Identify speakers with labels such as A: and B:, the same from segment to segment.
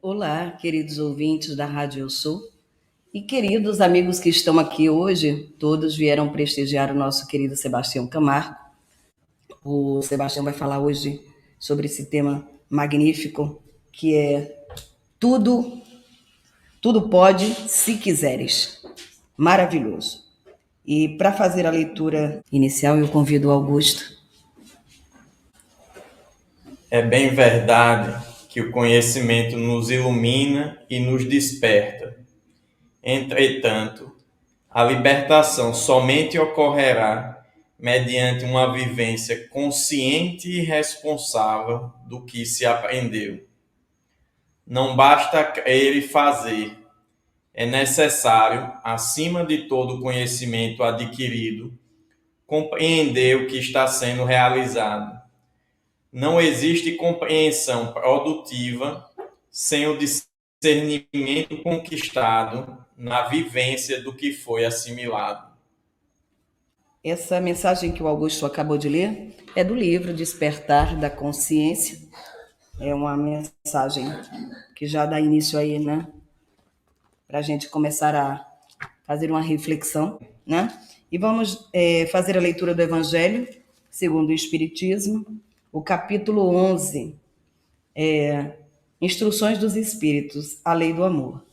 A: Olá, queridos ouvintes da Rádio Eu Sou e queridos amigos que estão aqui hoje, todos vieram prestigiar o nosso querido Sebastião Camargo. O Sebastião vai falar hoje sobre esse tema magnífico que é tudo, tudo pode se quiseres. Maravilhoso. E para fazer a leitura inicial, eu convido o Augusto.
B: É bem verdade que o conhecimento nos ilumina e nos desperta. Entretanto, a libertação somente ocorrerá mediante uma vivência consciente e responsável do que se aprendeu. Não basta crer e fazer. É necessário, acima de todo o conhecimento adquirido, compreender o que está sendo realizado. Não existe compreensão produtiva sem o discernimento conquistado na vivência do que foi assimilado.
A: Essa mensagem que o Augusto acabou de ler é do livro Despertar da Consciência. É uma mensagem que já dá início aí, né? Para a gente começar a fazer uma reflexão, né? E vamos fazer a leitura do Evangelho segundo o Espiritismo, o capítulo 11, Instruções dos Espíritos, a Lei do Amor.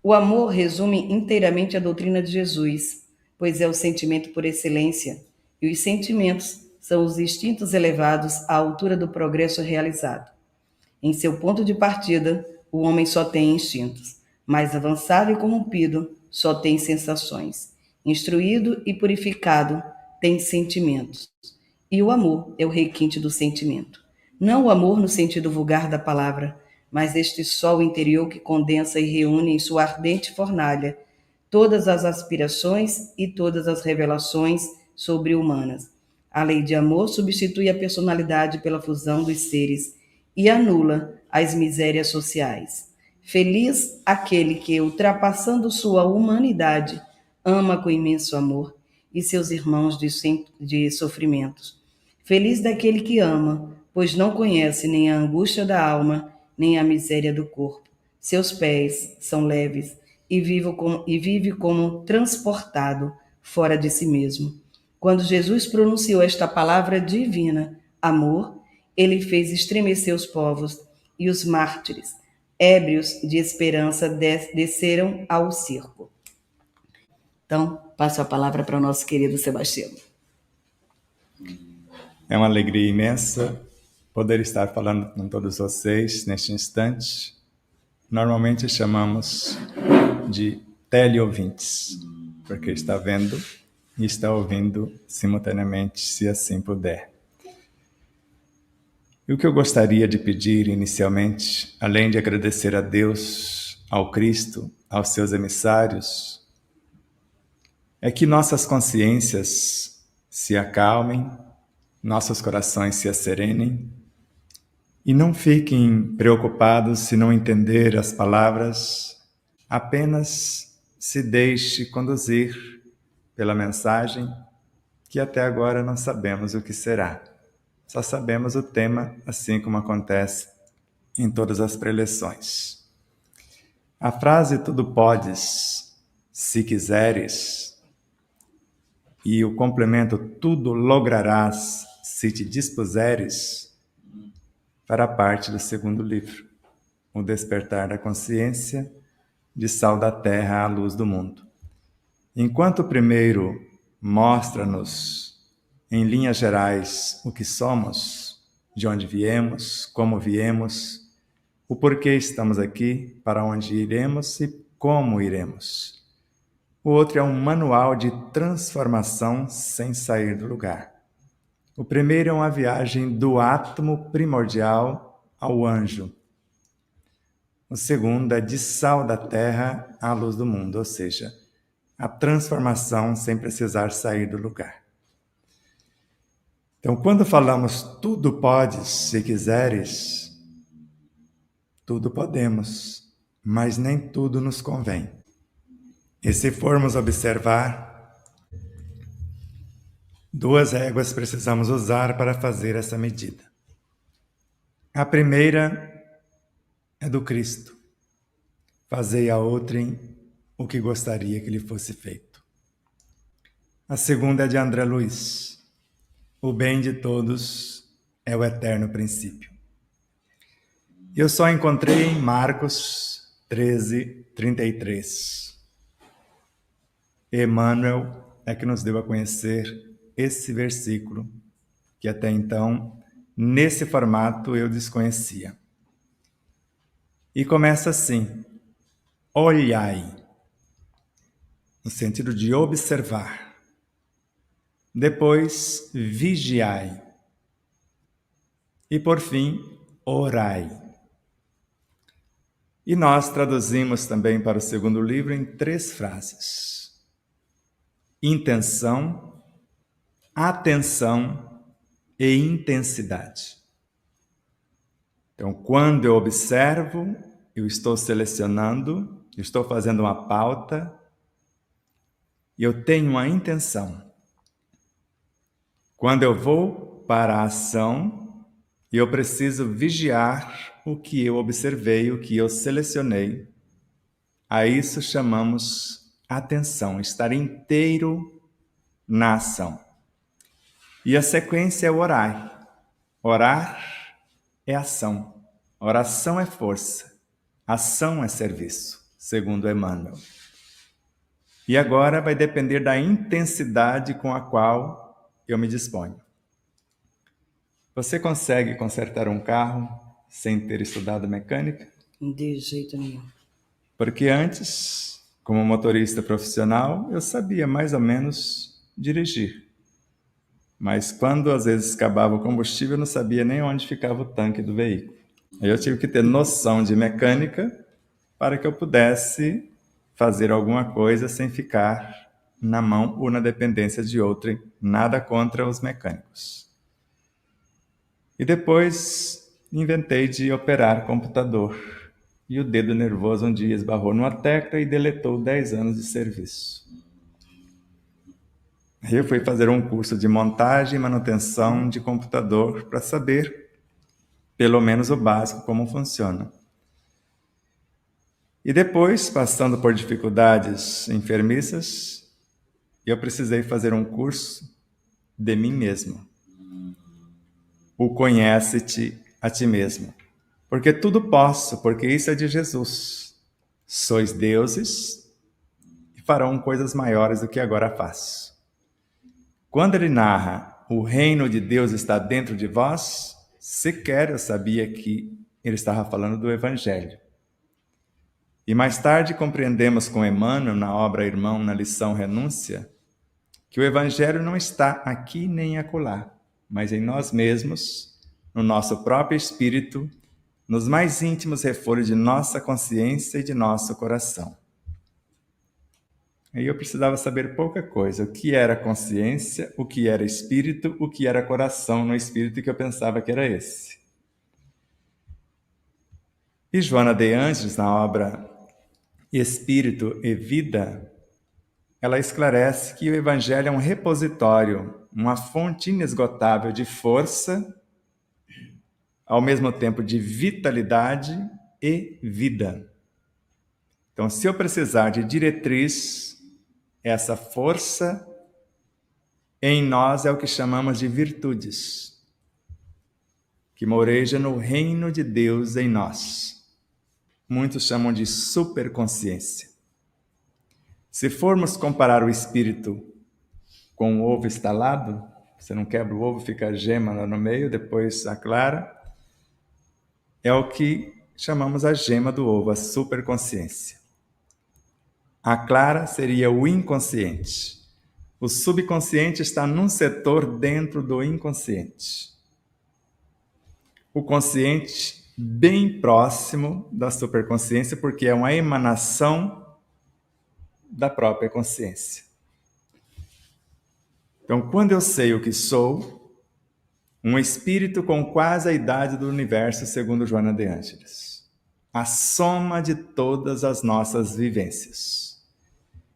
A: O amor resume inteiramente a doutrina de Jesus, pois é o sentimento por excelência, e os sentimentos são os instintos elevados à altura do progresso realizado. Em seu ponto de partida, o homem só tem instintos. Mais avançado e corrompido, só tem sensações. Instruído e purificado, tem sentimentos. E o amor é o requinte do sentimento. Não o amor no sentido vulgar da palavra, mas este sol interior que condensa e reúne em sua ardente fornalha todas as aspirações e todas as revelações sobre-humanas. A lei de amor substitui a personalidade pela fusão dos seres e anula as misérias sociais. Feliz aquele que, ultrapassando sua humanidade, ama com imenso amor e seus irmãos de sofrimentos. Feliz daquele que ama, pois não conhece nem a angústia da alma, nem a miséria do corpo. Seus pés são leves e vive como transportado fora de si mesmo. Quando Jesus pronunciou esta palavra divina, amor, ele fez estremecer os povos e os mártires, ébrios de esperança, desceram ao circo. Então, passo a palavra para o nosso querido Sebastião.
C: É uma alegria imensa poder estar falando com todos vocês neste instante. Normalmente chamamos de teleouvintes, porque está vendo e está ouvindo simultaneamente, se assim puder. E o que eu gostaria de pedir inicialmente, além de agradecer a Deus, ao Cristo, aos seus emissários, é que nossas consciências se acalmem, nossos corações se asserenem e não fiquem preocupados se não entender as palavras, apenas se deixe conduzir pela mensagem que até agora não sabemos o que será. Só sabemos o tema, assim como acontece em todas as preleções. A frase "tudo podes, se quiseres", e o complemento "tudo lograrás, se te dispuseres", fará parte do segundo livro, O Despertar da Consciência, de Sal da Terra à Luz do Mundo. Enquanto o primeiro mostra-nos, em linhas gerais, o que somos, de onde viemos, como viemos, o porquê estamos aqui, para onde iremos e como iremos. O outro é um manual de transformação sem sair do lugar. O primeiro é uma viagem do átomo primordial ao anjo. O segundo é de sal da terra à luz do mundo, ou seja, a transformação sem precisar sair do lugar. Então, quando falamos "tudo podes, se quiseres", tudo podemos, mas nem tudo nos convém. E se formos observar, duas réguas precisamos usar para fazer essa medida. A primeira é do Cristo, fazei a outrem o que gostaria que lhe fosse feito. A segunda é de André Luiz. O bem de todos é o eterno princípio. Eu só encontrei em Marcos 13:33. Emmanuel é que nos deu a conhecer esse versículo, que até então, nesse formato, eu desconhecia. E começa assim: olhai, no sentido de observar. Depois, vigiai. E por fim, orai. E nós traduzimos também para o segundo livro em 3 frases: intenção, atenção e intensidade. Então, quando eu observo, eu estou selecionando, eu estou fazendo uma pauta e eu tenho uma intenção. Quando eu vou para a ação, eu preciso vigiar o que eu observei, o que eu selecionei. A isso chamamos atenção, estar inteiro na ação. E a sequência é orar. Orar é ação. Oração é força. Ação é serviço, segundo Emmanuel. E agora vai depender da intensidade com a qual eu me disponho. Você consegue consertar um carro sem ter estudado mecânica?
A: De jeito nenhum.
C: Porque antes, como motorista profissional, eu sabia mais ou menos dirigir. Mas quando às vezes acabava o combustível, eu não sabia nem onde ficava o tanque do veículo. Aí eu tive que ter noção de mecânica para que eu pudesse fazer alguma coisa sem ficar na mão ou na dependência de outrem. Nada contra os mecânicos. E depois inventei de operar computador. E o dedo nervoso um dia esbarrou numa tecla e deletou 10 anos de serviço. Eu fui fazer um curso de montagem e manutenção de computador para saber, pelo menos o básico, como funciona. E depois, passando por dificuldades enfermiças, eu precisei fazer um curso de mim mesmo. O conhece-te a ti mesmo. Porque tudo posso, porque isso é de Jesus. Sois deuses e farão coisas maiores do que agora faço. Quando ele narra, o reino de Deus está dentro de vós, sequer eu sabia que ele estava falando do Evangelho. E mais tarde compreendemos com Emmanuel, na obra Irmão, na lição Renúncia, que o Evangelho não está aqui nem acolá, mas em nós mesmos, no nosso próprio espírito, nos mais íntimos refolhos de nossa consciência e de nosso coração. Aí eu precisava saber pouca coisa, o que era consciência, o que era espírito, o que era coração no espírito, que eu pensava que era esse. E Joana de Ângeles, na obra Espírito e Vida, ela esclarece que o Evangelho é um repositório, uma fonte inesgotável de força, ao mesmo tempo de vitalidade e vida. Então, se eu precisar de diretriz, essa força em nós é o que chamamos de virtudes, que moreja no reino de Deus em nós. Muitos chamam de superconsciência. Se formos comparar o espírito com o ovo estalado, você não quebra o ovo, fica a gema lá no meio, depois a clara, é o que chamamos a gema do ovo, a superconsciência. A clara seria o inconsciente. O subconsciente está num setor dentro do inconsciente. O consciente bem próximo da superconsciência, porque é uma emanação da própria consciência. Então, quando eu sei o que sou, um espírito com quase a idade do universo, segundo Joana de Ângeles, a soma de todas as nossas vivências.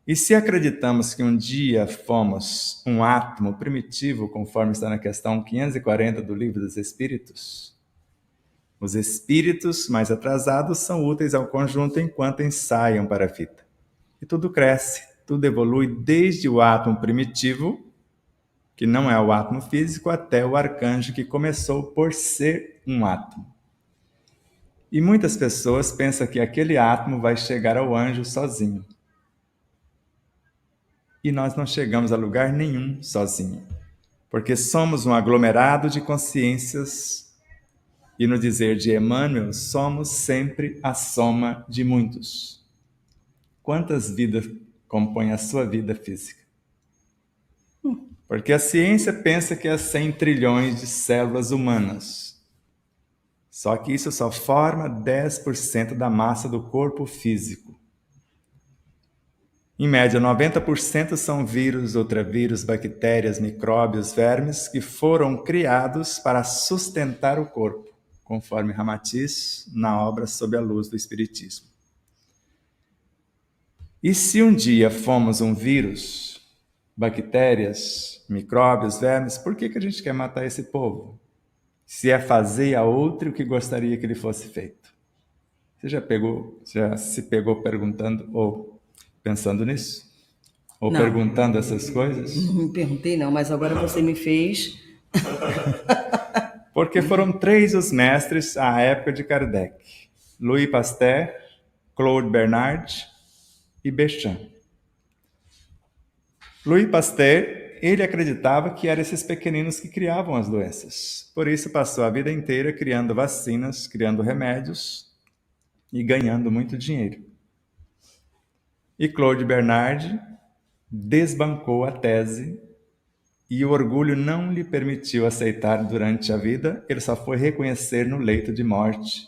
C: E se acreditamos que um dia fomos um átomo primitivo, conforme está na questão 540 do Livro dos Espíritos, Os espíritos mais atrasados são úteis ao conjunto enquanto ensaiam para a vida. E tudo cresce, tudo evolui desde o átomo primitivo, que não é o átomo físico, até o arcanjo que começou por ser um átomo. E muitas pessoas pensam que aquele átomo vai chegar ao anjo sozinho. E nós não chegamos a lugar nenhum sozinho, porque somos um aglomerado de consciências e, no dizer de Emmanuel, somos sempre a soma de muitos. Quantas vidas compõem a sua vida física? Porque a ciência pensa que é 100 trilhões de células humanas. Só que isso só forma 10% da massa do corpo físico. Em média, 90% são vírus, ultravírus, bactérias, micróbios, vermes que foram criados para sustentar o corpo, conforme Ramatiz na obra Sob a Luz do Espiritismo. E se um dia fomos um vírus, bactérias, micróbios, vermes, por que a gente quer matar esse povo? Se é fazer a outro o que gostaria que ele fosse feito. Você já se pegou perguntando ou pensando nisso? Ou
A: Não.
C: perguntando essas coisas?
A: Não me perguntei não, mas agora você me fez.
C: Porque foram 3 os mestres à época de Kardec: Louis Pasteur, Claude Bernard e Béchamp. Louis Pasteur, ele acreditava que eram esses pequeninos que criavam as doenças. Por isso passou a vida inteira criando vacinas, criando remédios e ganhando muito dinheiro. E Claude Bernard desbancou a tese e o orgulho não lhe permitiu aceitar durante a vida, ele só foi reconhecer no leito de morte.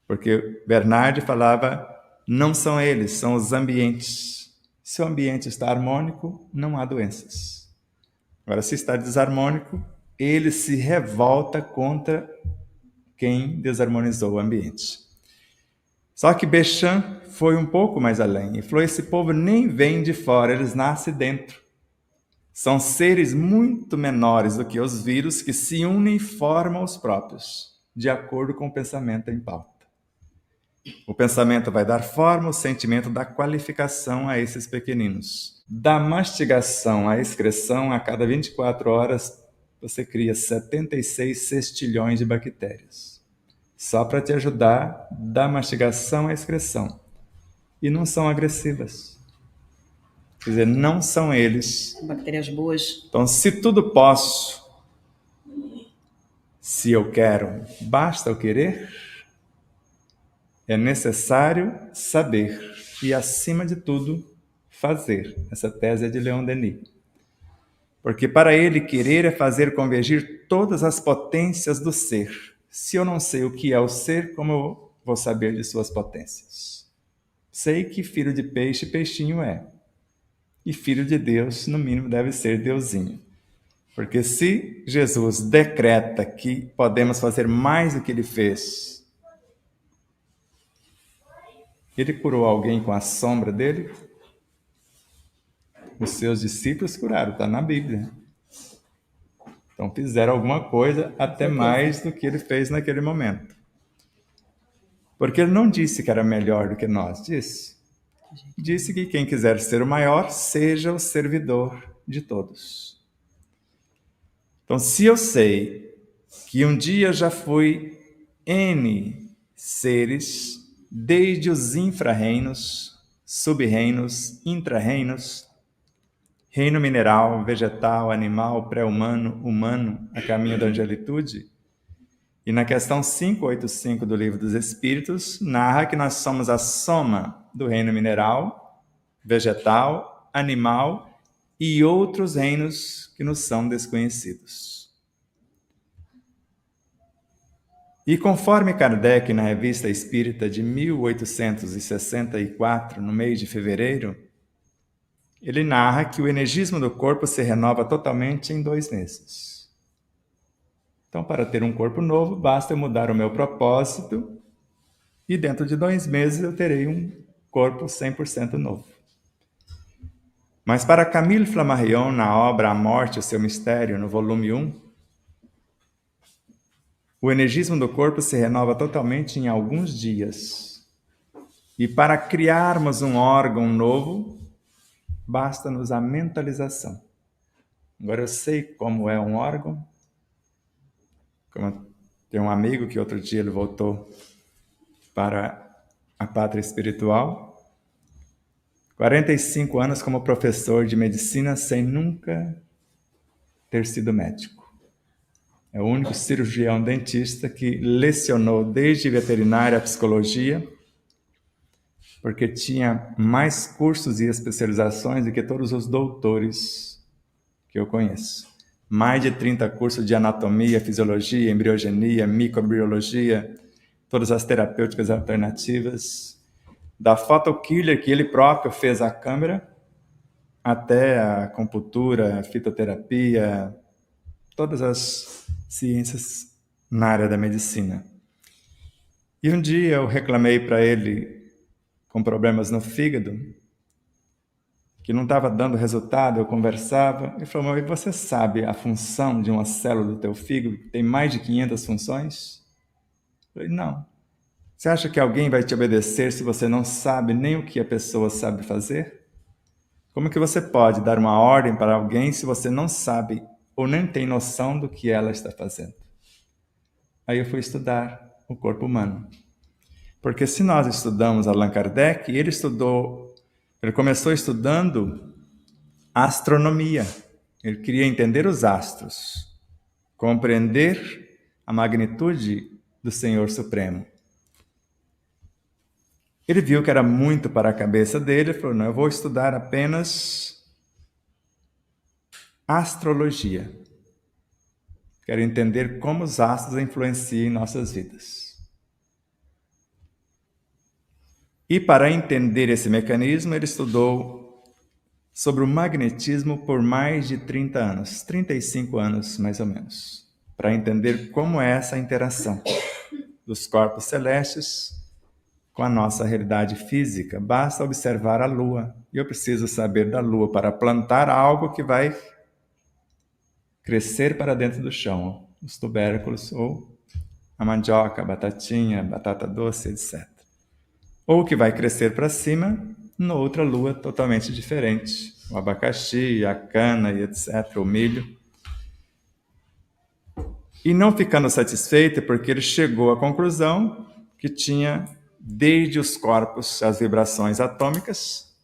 C: Porque Bernard falava, não são eles, são os ambientes. Se o ambiente está harmônico, não há doenças. Agora, se está desarmônico, ele se revolta contra quem desarmonizou o ambiente. Só que Béchamp foi um pouco mais além e falou, esse povo nem vem de fora, eles nascem dentro. São seres muito menores do que os vírus que se unem e formam os próprios, de acordo com o pensamento em pauta. O pensamento vai dar forma, o sentimento dá qualificação a esses pequeninos. Da mastigação à excreção, a cada 24 horas, você cria 76 sextilhões de bactérias. Só para te ajudar, da mastigação à excreção. E não são agressivas. Quer dizer, não são eles.
A: Bactérias boas.
C: Então, se tudo posso, se eu quero, basta eu querer? É necessário saber e, acima de tudo, fazer. Essa tese é de Leon Denis. Porque para ele, querer é fazer convergir todas as potências do ser. Se eu não sei o que é o ser, como eu vou saber de suas potências? Sei que filho de peixe, peixinho é. E filho de Deus, no mínimo, deve ser Deusinho. Porque se Jesus decreta que podemos fazer mais do que ele fez, ele curou alguém com a sombra dele? Os seus discípulos curaram, está na Bíblia. Então fizeram alguma coisa até mais do que ele fez naquele momento. Porque ele não disse que era melhor do que nós, disse. Disse que quem quiser ser o maior, seja o servidor de todos. Então, se eu sei que um dia já fui N seres, desde os infra-reinos, sub-reinos, intra-reinos, reino mineral, vegetal, animal, pré-humano, humano, a caminho da angelitude. E na questão 585 do Livro dos Espíritos, narra que nós somos a soma do reino mineral, vegetal, animal e outros reinos que nos são desconhecidos. E conforme Kardec, na Revista Espírita de 1864, no mês de fevereiro, ele narra que o energismo do corpo se renova totalmente em 2 meses. Então, para ter um corpo novo, basta eu mudar o meu propósito e dentro de 2 meses eu terei um corpo 100% novo. Mas para Camille Flammarion, na obra A Morte e o seu Mistério, no volume 1, O energismo do corpo se renova totalmente em alguns dias. E para criarmos um órgão novo, basta-nos a mentalização. Agora eu sei como é um órgão. Tem um amigo que outro dia ele voltou para a pátria espiritual. 45 anos como professor de medicina sem nunca ter sido médico. É o único cirurgião dentista que lecionou desde veterinária a psicologia, porque tinha mais cursos e especializações do que todos os doutores que eu conheço. Mais de 30 cursos de anatomia, fisiologia, embriogenia, microbiologia, todas as terapêuticas alternativas, da photokiller que ele próprio fez a câmera, até a acupuntura, a fitoterapia, todas as ciências na área da medicina. E um dia eu reclamei para ele, com problemas no fígado, que não estava dando resultado, eu conversava, e falou, mas você sabe a função de uma célula do teu fígado, que tem mais de 500 funções? Eu falei, não. Você acha que alguém vai te obedecer se você não sabe nem o que a pessoa sabe fazer? Como que você pode dar uma ordem para alguém se você não sabe ou nem tem noção do que ela está fazendo? Aí eu fui estudar o corpo humano. Porque se nós estudamos Allan Kardec, ele começou estudando astronomia. Ele queria entender os astros, compreender a magnitude do Senhor Supremo. Ele viu que era muito para a cabeça dele e falou, não, eu vou estudar apenas astrologia. Quero entender como os astros influenciam em nossas vidas. E para entender esse mecanismo, ele estudou sobre o magnetismo por mais de 30 anos, 35 anos mais ou menos, para entender como é essa interação dos corpos celestes com a nossa realidade física. Basta observar a Lua. E eu preciso saber da Lua para plantar algo que vai crescer para dentro do chão, os tubérculos ou a mandioca, a batatinha, batata doce, etc. Ou que vai crescer para cima, na outra lua totalmente diferente, o abacaxi, a cana e etc., o milho. E não ficando satisfeito, porque ele chegou à conclusão que tinha desde os corpos as vibrações atômicas.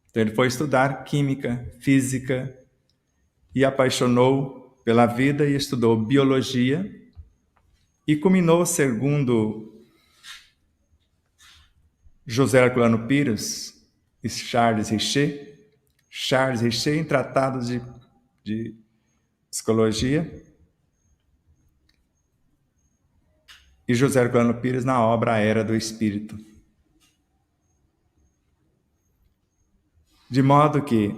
C: Então ele foi estudar química, física e apaixonou pela vida e estudou biologia e culminou, segundo José Herculano Pires e Charles Richer em tratados de psicologia, e José Herculano Pires na obra A Era do Espírito. De modo que,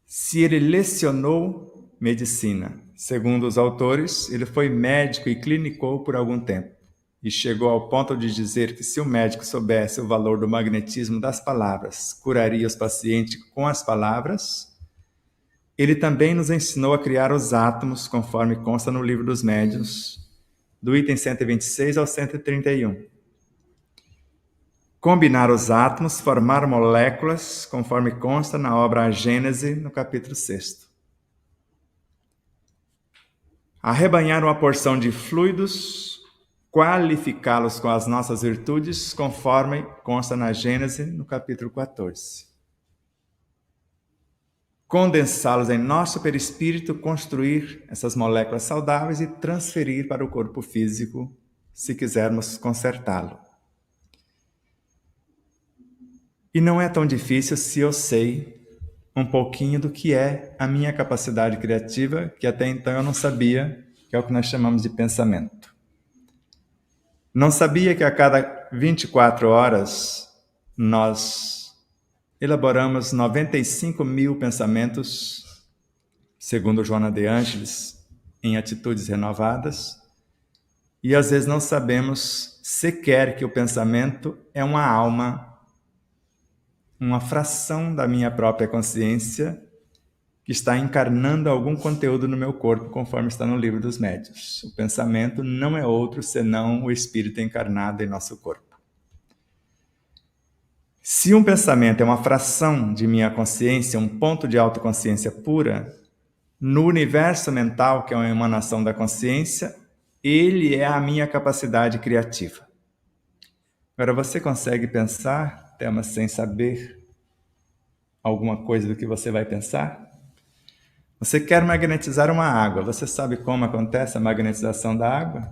C: se ele lecionou medicina, segundo os autores, ele foi médico e clinicou por algum tempo. E chegou ao ponto de dizer que se o médico soubesse o valor do magnetismo das palavras, curaria os pacientes com as palavras. Ele também nos ensinou a criar os átomos, conforme consta no Livro dos Médiuns, do item 126 ao 131. Combinar os átomos, formar moléculas, conforme consta na obra A Gênese, no capítulo 6. Arrebanhar uma porção de fluidos, qualificá-los com as nossas virtudes, conforme consta na Gênese, no capítulo 14. Condensá-los em nosso perispírito, construir essas moléculas saudáveis e transferir para o corpo físico, se quisermos consertá-lo. E não é tão difícil se eu sei um pouquinho do que é a minha capacidade criativa, que até então eu não sabia, que é o que nós chamamos de pensamento. Não sabia que a cada 24 horas nós elaboramos 95 mil pensamentos, segundo Joana de Ângeles, em atitudes renovadas, e às vezes não sabemos sequer que o pensamento é uma alma, uma fração da minha própria consciência, que está encarnando algum conteúdo no meu corpo, conforme está no Livro dos Médiuns. O pensamento não é outro senão o espírito encarnado em nosso corpo. Se um pensamento é uma fração de minha consciência, um ponto de autoconsciência pura, no universo mental, que é uma emanação da consciência, ele é a minha capacidade criativa. Agora, você consegue pensar, Thelma, sem saber alguma coisa do que você vai pensar? Você quer magnetizar uma água. Você sabe como acontece a magnetização da água?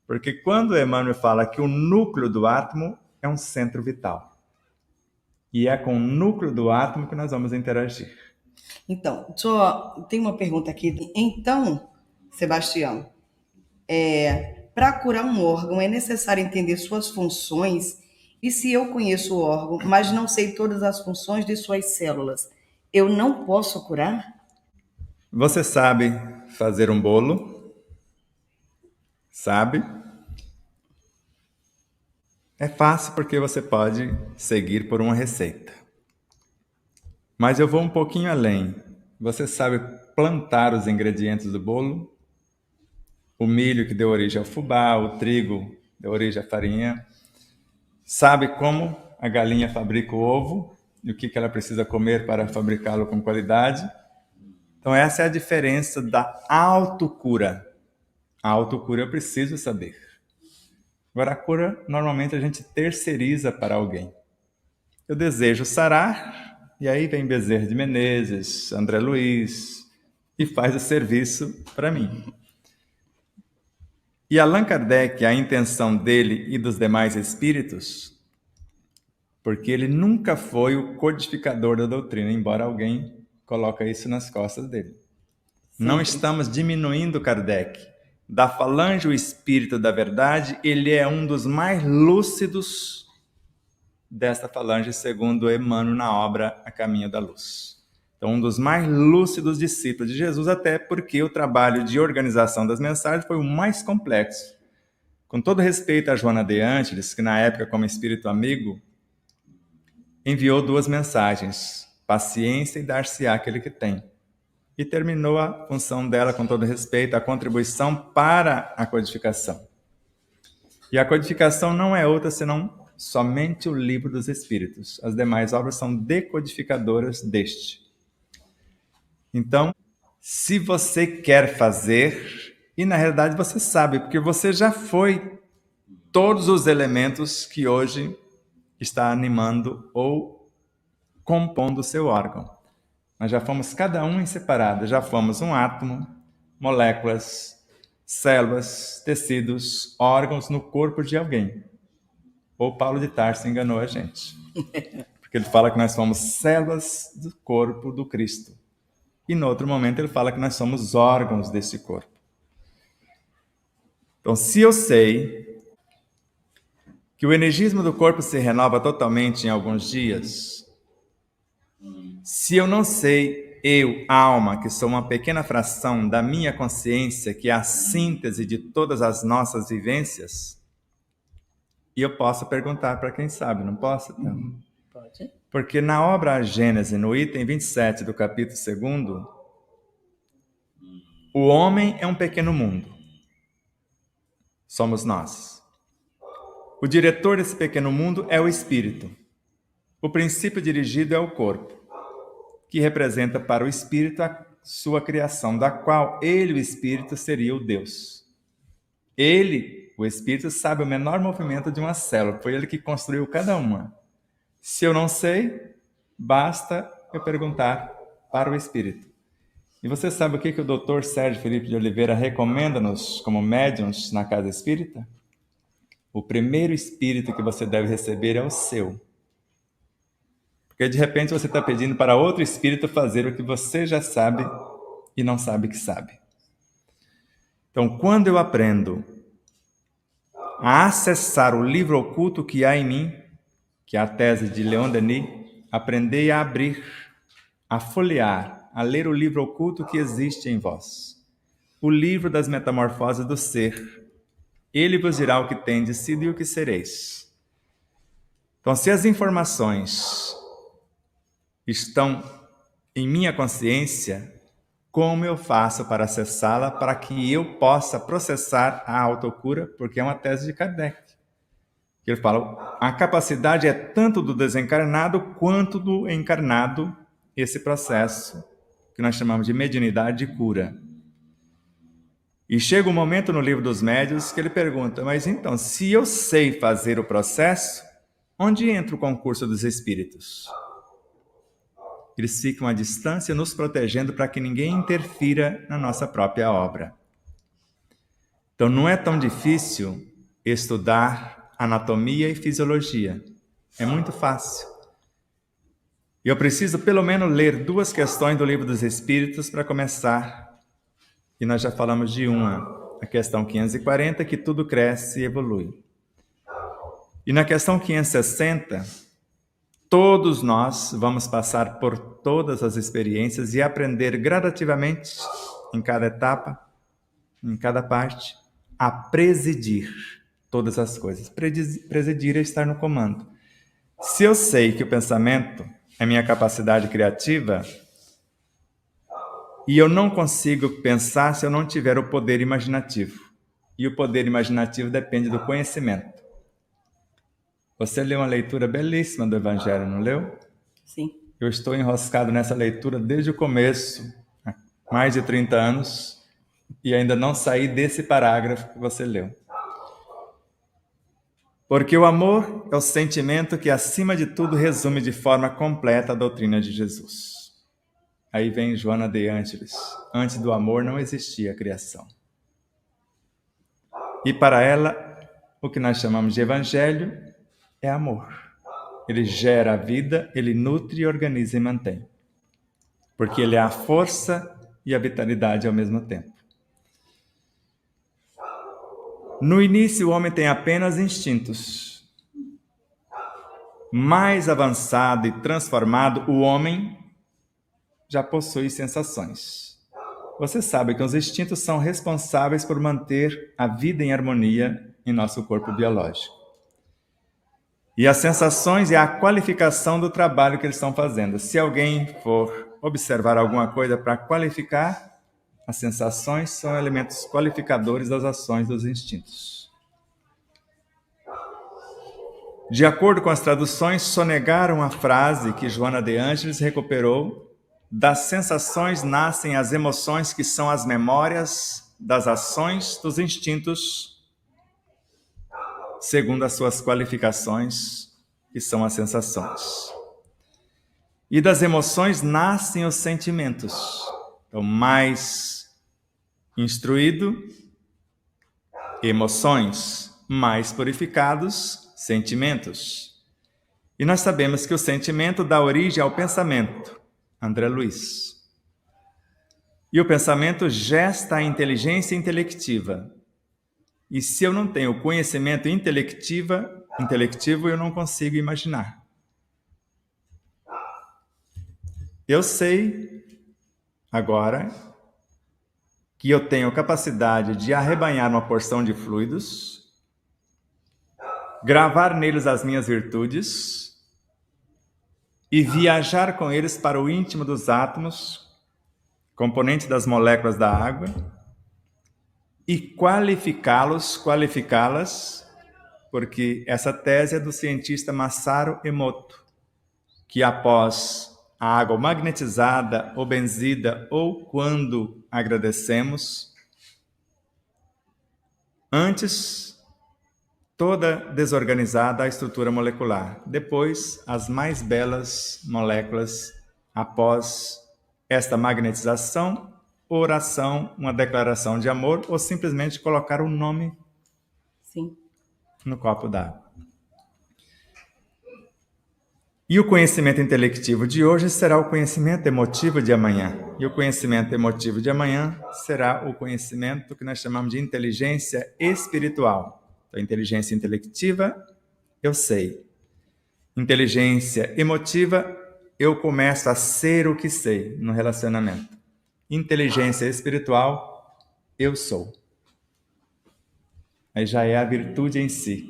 C: Porque quando Emmanuel fala que o núcleo do átomo é um centro vital. E é com o núcleo do átomo que nós vamos interagir.
A: Então, tem uma pergunta aqui. Então, Sebastião, para curar um órgão é necessário entender suas funções, e se eu conheço o órgão, mas não sei todas as funções de suas células, eu não posso curar?
C: Você sabe fazer um bolo? Sabe? É fácil porque você pode seguir por uma receita. Mas eu vou um pouquinho além. Você sabe plantar os ingredientes do bolo? O milho que deu origem ao fubá, o trigo deu origem à farinha. Sabe como a galinha fabrica o ovo e o que ela precisa comer para fabricá-lo com qualidade? Então essa é a diferença da autocura. A autocura eu preciso saber. Agora a cura, normalmente a gente terceiriza para alguém. Eu desejo sarar, e aí vem Bezerra de Menezes, André Luiz, e faz o serviço para mim. E Allan Kardec, a intenção dele e dos demais espíritos, porque ele nunca foi o codificador da doutrina, embora alguém coloque isso nas costas dele. Não estamos diminuindo Kardec. Da falange o espírito da verdade, ele é um dos mais lúcidos desta falange, segundo Emmanuel na obra A Caminho da Luz. Então, um dos mais lúcidos discípulos de Jesus, até porque o trabalho de organização das mensagens foi o mais complexo. Com todo respeito a Joana de Ângeles, que na época, como espírito amigo, enviou 2 mensagens, paciência e dar-se-á aquele que tem. E terminou a função dela, com todo respeito, a contribuição para a codificação. E a codificação não é outra senão somente o Livro dos Espíritos. As demais obras são decodificadoras deste. Então, se você quer fazer, e na realidade você sabe, porque você já foi todos os elementos que hoje está animando ou compondo o seu órgão. Nós já fomos cada um em separado, já fomos um átomo, moléculas, células, tecidos, órgãos no corpo de alguém. Ou Paulo de Tarso enganou a gente. Porque ele fala que nós somos células do corpo do Cristo. E no outro momento ele fala que nós somos órgãos desse corpo. Então, se eu sei que o energismo do corpo se renova totalmente em alguns dias, se eu não sei, eu, alma, que sou uma pequena fração da minha consciência, que é a síntese de todas as nossas vivências, e eu posso perguntar para quem sabe, não posso? Então?
A: Pode.
C: Porque na obra A Gênese, no item 27 do capítulo 2, o homem é um pequeno mundo. Somos nós. O diretor desse pequeno mundo é o espírito. O princípio dirigido é o corpo, que representa para o espírito a sua criação, da qual ele, o espírito, seria o Deus. Ele, o espírito, sabe o menor movimento de uma célula, foi ele que construiu cada uma. Se eu não sei, basta eu perguntar para o espírito. E você sabe o que o Dr. Sérgio Felipe de Oliveira recomenda-nos como médiuns na casa espírita? O primeiro espírito que você deve receber é o seu. Porque de repente você está pedindo para outro espírito fazer o que você já sabe e não sabe que sabe. Então, quando eu aprendo a acessar o livro oculto que há em mim, que é a tese de Leon Denis, aprendei a abrir, a folhear, a ler o livro oculto que existe em vós. O livro das metamorfoses do ser. Ele vos dirá o que tendes sido e o que sereis. Então, se as informações estão em minha consciência, como eu faço para acessá-la para que eu possa processar a autocura, porque é uma tese de Kardec. Ele fala, a capacidade é tanto do desencarnado quanto do encarnado, esse processo que nós chamamos de mediunidade de cura. E chega um momento no Livro dos Médiuns que ele pergunta, mas então, se eu sei fazer o processo, onde entra o concurso dos espíritos? Eles ficam à distância, nos protegendo para que ninguém interfira na nossa própria obra. Então, não é tão difícil estudar anatomia e fisiologia. É muito fácil. E eu preciso, pelo menos, ler 2 questões do Livro dos Espíritos para começar. E nós já falamos de uma, a questão 540, que tudo cresce e evolui. E na questão 560... todos nós vamos passar por todas as experiências e aprender gradativamente, em cada etapa, em cada parte, a presidir todas as coisas. Presidir é estar no comando. Se eu sei que o pensamento é minha capacidade criativa, e eu não consigo pensar se eu não tiver o poder imaginativo. E o poder imaginativo depende do conhecimento. Você leu uma leitura belíssima do Evangelho, não leu?
A: Sim.
C: Eu estou enroscado nessa leitura desde o começo, há mais de 30 anos, e ainda não saí desse parágrafo que você leu. Porque o amor é o sentimento que, acima de tudo, resume de forma completa a doutrina de Jesus. Aí vem Joana de Ângeles. Antes do amor não existia a criação. E para ela, o que nós chamamos de Evangelho é amor. Ele gera a vida, ele nutre, organiza e mantém. Porque ele é a força e a vitalidade ao mesmo tempo. No início, o homem tem apenas instintos. Mais avançado e transformado, o homem já possui sensações. Você sabe que os instintos são responsáveis por manter a vida em harmonia em nosso corpo biológico. E as sensações é a qualificação do trabalho que eles estão fazendo. Se alguém for observar alguma coisa para qualificar, as sensações são elementos qualificadores das ações dos instintos. De acordo com as traduções, sonegaram a frase que Joana de Ângeles recuperou: das sensações nascem as emoções, que são as memórias das ações dos instintos, segundo as suas qualificações, que são as sensações. E das emoções nascem os sentimentos. Então, mais instruído, emoções; mais purificados, sentimentos. E nós sabemos que o sentimento dá origem ao pensamento. André Luiz. E o pensamento gesta a inteligência intelectiva. E se eu não tenho conhecimento intelectivo, eu não consigo imaginar. Eu sei, agora, que eu tenho capacidade de arrebanhar uma porção de fluidos, gravar neles as minhas virtudes e viajar com eles para o íntimo dos átomos, componentes das moléculas da água, e qualificá-las, porque essa tese é do cientista Masaru Emoto, que após a água magnetizada ou benzida, ou quando agradecemos, antes toda desorganizada a estrutura molecular, depois as mais belas moléculas após esta magnetização, oração, uma declaração de amor, ou simplesmente colocar um nome
A: Sim.
C: no copo d'água. E o conhecimento intelectivo de hoje será o conhecimento emotivo de amanhã. E o conhecimento emotivo de amanhã será o conhecimento que nós chamamos de inteligência espiritual. Então, inteligência intelectiva, eu sei. Inteligência emotiva, eu começo a ser o que sei no relacionamento. Inteligência espiritual, eu sou. Aí já é a virtude em si.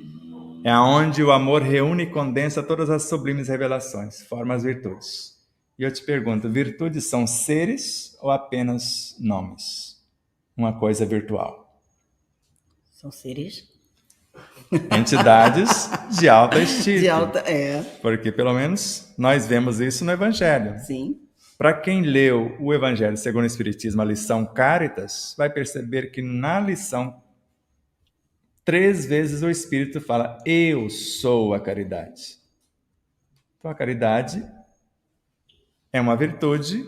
C: É onde o amor reúne e condensa todas as sublimes revelações, forma as virtudes. E eu te pergunto, virtudes são seres ou apenas nomes? Uma coisa virtual.
A: São seres
C: Entidades de alta estirpe.
A: de alta...
C: Porque pelo menos nós vemos isso no Evangelho.
A: Sim.
C: Para quem leu o Evangelho segundo o Espiritismo, a lição Caritas, vai perceber que na lição 3 vezes o Espírito fala: eu sou a caridade. Então a caridade é uma virtude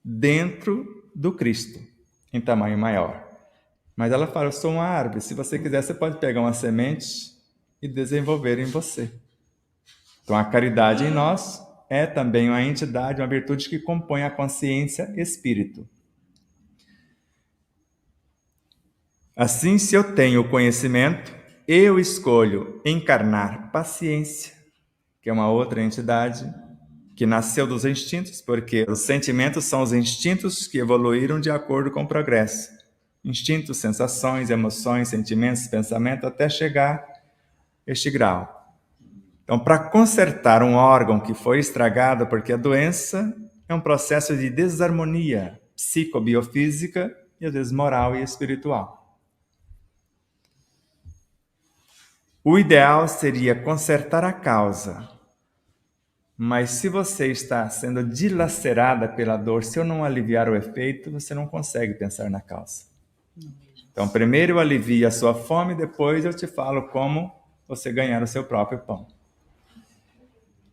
C: dentro do Cristo, em tamanho maior. Mas ela fala: eu sou uma árvore. Se você quiser, você pode pegar uma semente e desenvolver em você. Então a caridade em nós é também uma entidade, uma virtude que compõe a consciência espírito. Assim, se eu tenho o conhecimento, eu escolho encarnar paciência, que é uma outra entidade que nasceu dos instintos, porque os sentimentos são os instintos que evoluíram de acordo com o progresso. Instintos, sensações, emoções, sentimentos, pensamento, até chegar a este grau. Então, para consertar um órgão que foi estragado, porque a doença é um processo de desarmonia psicobiofísica e às vezes moral e espiritual. O ideal seria consertar a causa, mas se você está sendo dilacerada pela dor, se eu não aliviar o efeito, você não consegue pensar na causa. Então, primeiro eu alivio a sua fome, depois eu te falo como você ganhar o seu próprio pão.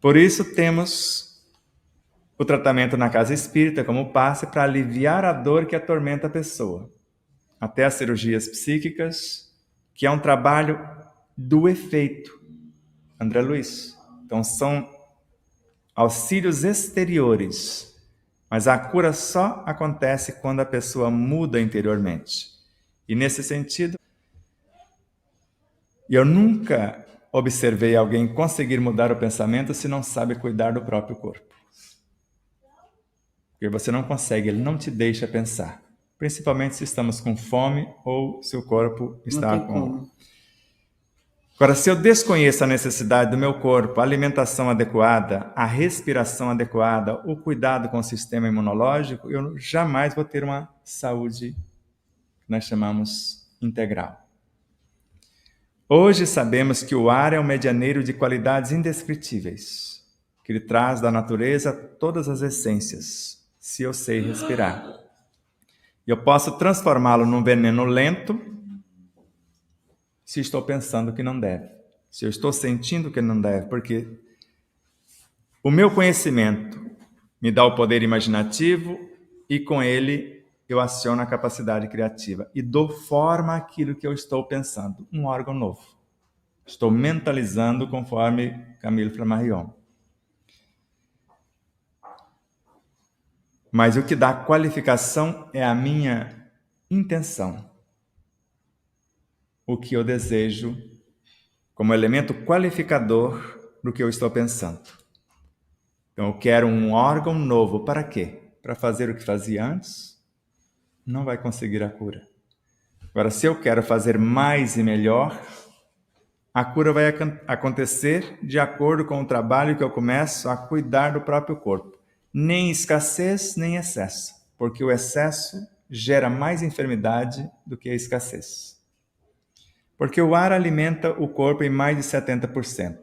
C: Por isso temos o tratamento na casa espírita como passe para aliviar a dor que atormenta a pessoa. Até as cirurgias psíquicas, que é um trabalho do efeito. André Luiz. Então são auxílios exteriores, mas a cura só acontece quando a pessoa muda interiormente. E nesse sentido, eu nunca observei alguém conseguir mudar o pensamento se não sabe cuidar do próprio corpo. Porque você não consegue, ele não te deixa pensar. Principalmente se estamos com fome ou se o corpo está
A: Não tem como.
C: Agora, se eu desconheço a necessidade do meu corpo, a alimentação adequada, a respiração adequada, o cuidado com o sistema imunológico, eu jamais vou ter uma saúde que nós chamamos integral. Hoje sabemos que o ar é um medianeiro de qualidades indescritíveis, que ele traz da natureza todas as essências, se eu sei respirar. Eu posso transformá-lo num veneno lento, se estou pensando que não deve, se eu estou sentindo que não deve, porque o meu conhecimento me dá o poder imaginativo e com ele eu aciono a capacidade criativa e dou forma àquilo que eu estou pensando, um órgão novo. Estou mentalizando conforme Camille Flammarion. Mas o que dá qualificação é a minha intenção. O que eu desejo como elemento qualificador do que eu estou pensando. Então, eu quero um órgão novo. Para quê? Para fazer o que fazia antes? Não vai conseguir a cura. Agora, se eu quero fazer mais e melhor, a cura vai acontecer de acordo com o trabalho que eu começo a cuidar do próprio corpo. Nem escassez, nem excesso. Porque o excesso gera mais enfermidade do que a escassez. Porque o ar alimenta o corpo em mais de 70%.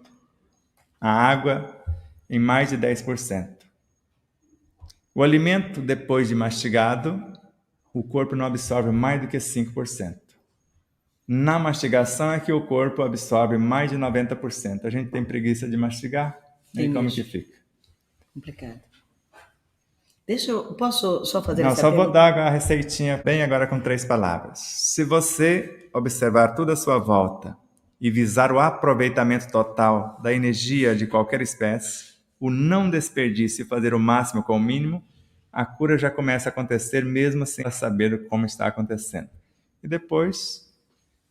C: A água em mais de 10%. O alimento, depois de mastigado, o corpo não absorve mais do que 5%. Na mastigação é que o corpo absorve mais de 90%. A gente tem preguiça de mastigar? E como que fica?
A: Complicado. Posso só fazer
C: Não,
A: essa
C: só
A: pergunta?
C: vou dar a receitinha bem agora com 3 palavras. Se você observar tudo à sua volta e visar o aproveitamento total da energia de qualquer espécie, o não desperdício e fazer o máximo com o mínimo, a cura já começa a acontecer mesmo sem saber como está acontecendo. E depois,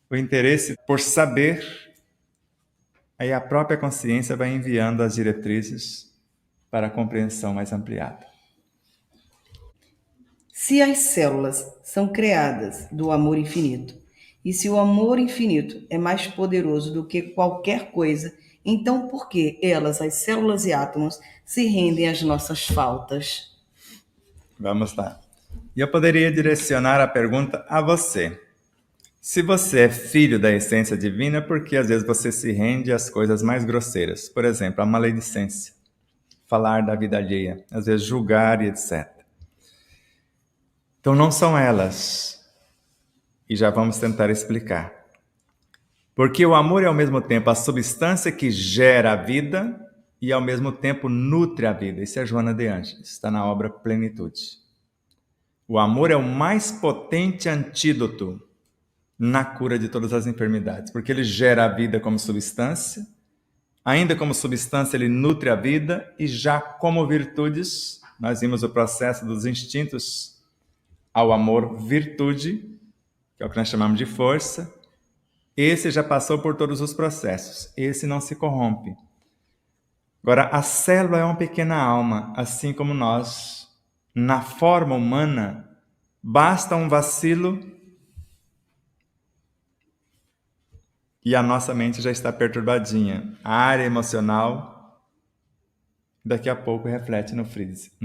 C: o interesse por saber, aí a própria consciência vai enviando as diretrizes para a compreensão mais ampliada.
A: Se as células são criadas do amor infinito, e se o amor infinito é mais poderoso do que qualquer coisa Então, por que elas, as células e átomos, se rendem às nossas faltas?
C: Vamos lá. E eu poderia direcionar a pergunta a você. Se você é filho da essência divina, por que às vezes você se rende às coisas mais grosseiras? Por exemplo, a maledicência, falar da vida alheia, às vezes julgar e etc. Então não são elas. E já vamos tentar explicar. Porque o amor é ao mesmo tempo a substância que gera a vida e ao mesmo tempo nutre a vida. Isso é Joana de Ângeles, está na obra Plenitude. O amor é o mais potente antídoto na cura de todas as enfermidades, porque ele gera a vida como substância, ainda como substância ele nutre a vida, e já como virtudes, nós vimos o processo dos instintos ao amor virtude, que é o que nós chamamos de força. Esse já passou por todos os processos, esse não se corrompe. Agora, a célula é uma pequena alma, assim como nós, na forma humana, basta um vacilo e a nossa mente já está perturbadinha. A área emocional, daqui a pouco, reflete no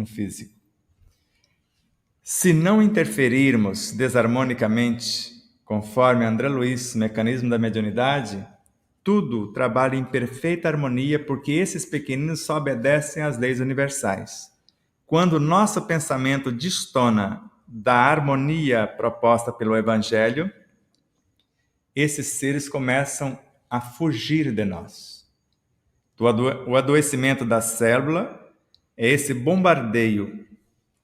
C: físico. Se não interferirmos desarmonicamente, conforme André Luiz, mecanismo da mediunidade, tudo trabalha em perfeita harmonia, porque esses pequeninos só obedecem às leis universais. Quando o nosso pensamento destona da harmonia proposta pelo Evangelho, esses seres começam a fugir de nós. O adoecimento da célula é esse bombardeio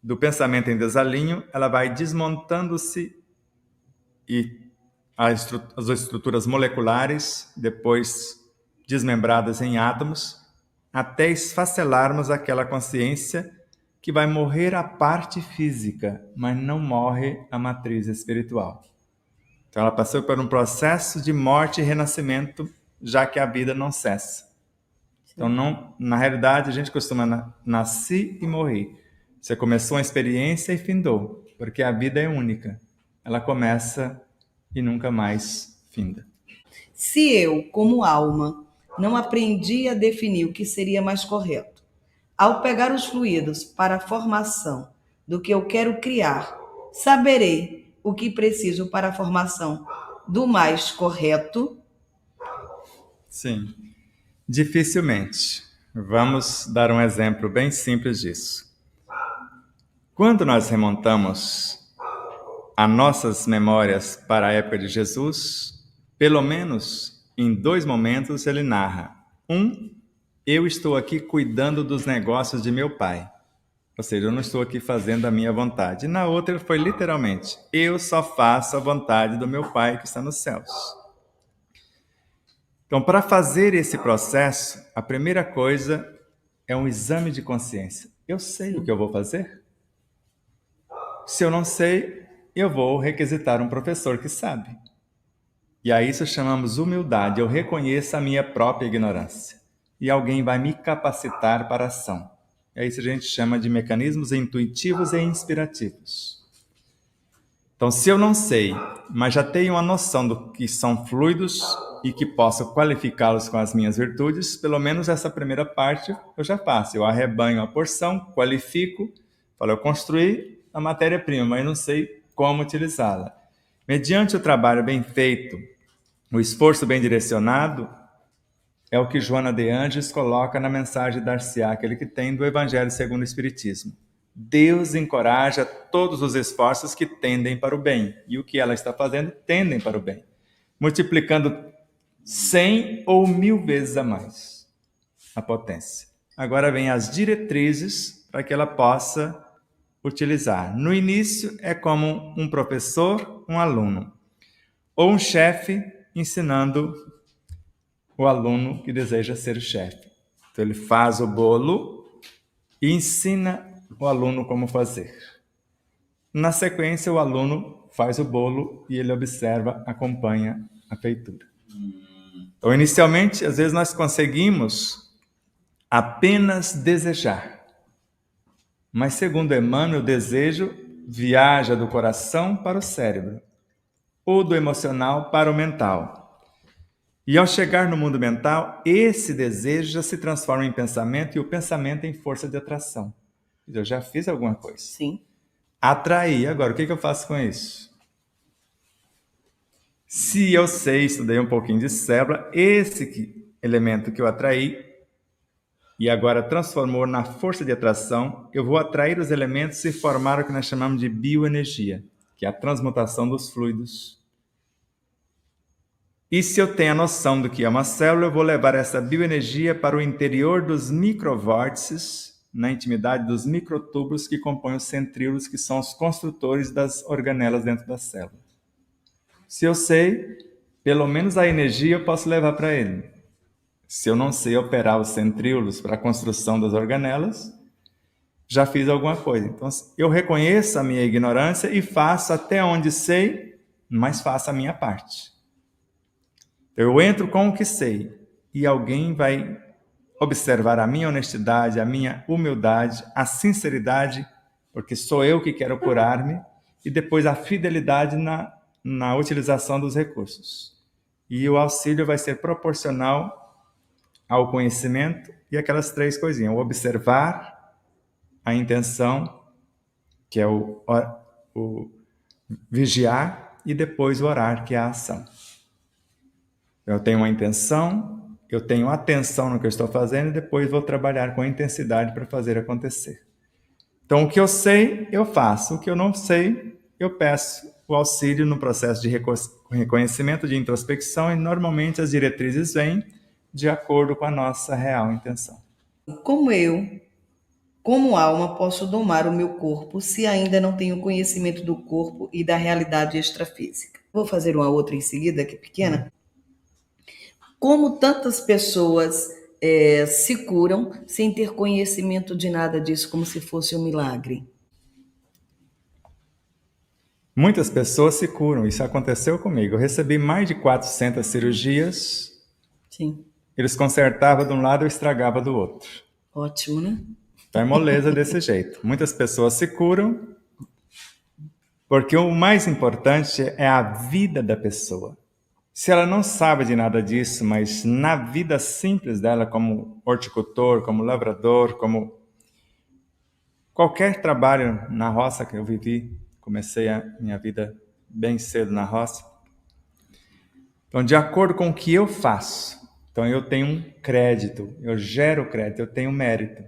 C: do pensamento em desalinho, ela vai desmontando-se e as estruturas moleculares, depois desmembradas em átomos, até esfacelarmos aquela consciência que vai morrer a parte física, mas não morre a matriz espiritual. Então ela passou por um processo de morte e renascimento, já que a vida não cessa. Então, na realidade, a gente costuma nascer e morrer. Você começou uma experiência e findou, porque a vida é única. Ela começa e nunca mais finda.
A: Se eu, como alma, não aprendi a definir o que seria mais correto, ao pegar os fluidos para a formação do que eu quero criar, saberei o que preciso para a formação do mais correto?
C: Sim, dificilmente. Vamos dar um exemplo bem simples disso. Quando nós remontamos as nossas memórias para a época de Jesus, pelo menos em 2 momentos ele narra. Eu estou aqui cuidando dos negócios de meu pai. Ou seja, eu não estou aqui fazendo a minha vontade. E na outra foi literalmente, eu só faço a vontade do meu pai que está nos céus. Então, para fazer esse processo, a primeira coisa é um exame de consciência. Eu sei o que eu vou fazer? Se eu não sei, eu vou requisitar um professor que sabe. E a isso chamamos humildade. Eu reconheço a minha própria ignorância. E alguém vai me capacitar para a ação. É isso que a gente chama de mecanismos intuitivos e inspirativos. Então, se eu não sei, mas já tenho uma noção do que são fluidos e que posso qualificá-los com as minhas virtudes, pelo menos essa primeira parte eu já faço. Eu arrebanho a porção, qualifico, falo, eu construí a matéria-prima, mas não sei como utilizá-la. Mediante o trabalho bem feito, o esforço bem direcionado, é o que Joana de Ângeles coloca na mensagem de Darciá, aquele que tem do Evangelho segundo o Espiritismo. Deus encoraja todos os esforços que tendem para o bem. E o que ela está fazendo tendem para o bem. Multiplicando 100 ou 1000 vezes a mais a potência. Agora vem as diretrizes para que ela possa utilizar. No início é como um professor, um aluno. Ou um chefe ensinando o aluno que deseja ser o chefe. Então ele faz o bolo e ensina o aluno como fazer. Na sequência, o aluno faz o bolo e ele observa, acompanha a feitura. Então, inicialmente, às vezes nós conseguimos apenas desejar. Mas, segundo Emmanuel, o desejo viaja do coração para o cérebro, ou do emocional para o mental. E ao chegar no mundo mental, esse desejo já se transforma em pensamento e o pensamento em força de atração. Eu já fiz alguma coisa.
A: Sim.
C: Atraí. Agora, o que eu faço com isso? Se eu sei, estudei um pouquinho de célula, esse elemento que eu atraí e agora transformou na força de atração, eu vou atrair os elementos e formar o que nós chamamos de bioenergia, que é a transmutação dos fluidos. E se eu tenho a noção do que é uma célula, eu vou levar essa bioenergia para o interior dos microvórtices, na intimidade dos microtúbulos que compõem os centríolos, que são os construtores das organelas dentro da célula. Se eu sei, pelo menos a energia eu posso levar para ele. Se eu não sei operar os centríolos para a construção das organelas, já fiz alguma coisa. Então, eu reconheço a minha ignorância e faço até onde sei, mas faço a minha parte. Eu entro com o que sei e alguém vai observar a minha honestidade, a minha humildade, a sinceridade, porque sou eu que quero curar-me, e depois a fidelidade na utilização dos recursos. E o auxílio vai ser proporcional ao conhecimento e aquelas 3 coisinhas. O observar, a intenção, que é o vigiar, e depois o orar, que é a ação. Eu tenho uma intenção, eu tenho atenção no que eu estou fazendo e depois vou trabalhar com intensidade para fazer acontecer. Então, o que eu sei, eu faço. O que eu não sei, eu peço o auxílio no processo de reconhecimento, de introspecção, e normalmente as diretrizes vêm de acordo com a nossa real intenção.
A: Como eu, como alma, posso domar o meu corpo se ainda não tenho conhecimento do corpo e da realidade extrafísica? Vou fazer uma outra em seguida, que é pequena. Como tantas pessoas se curam sem ter conhecimento de nada disso, como se fosse um milagre?
C: Muitas pessoas se curam, isso aconteceu comigo. Eu recebi mais de 400 cirurgias.
A: Sim.
C: Eles consertavam de um lado e eu estragava do outro.
A: Ótimo, né?
C: Então é moleza desse jeito. Muitas pessoas se curam porque o mais importante é a vida da pessoa. Se ela não sabe de nada disso, mas na vida simples dela, como horticultor, como lavrador, como qualquer trabalho na roça que eu vivi, comecei a minha vida bem cedo na roça. Então, de acordo com o que eu faço, então eu tenho um crédito, eu gero crédito, eu tenho mérito.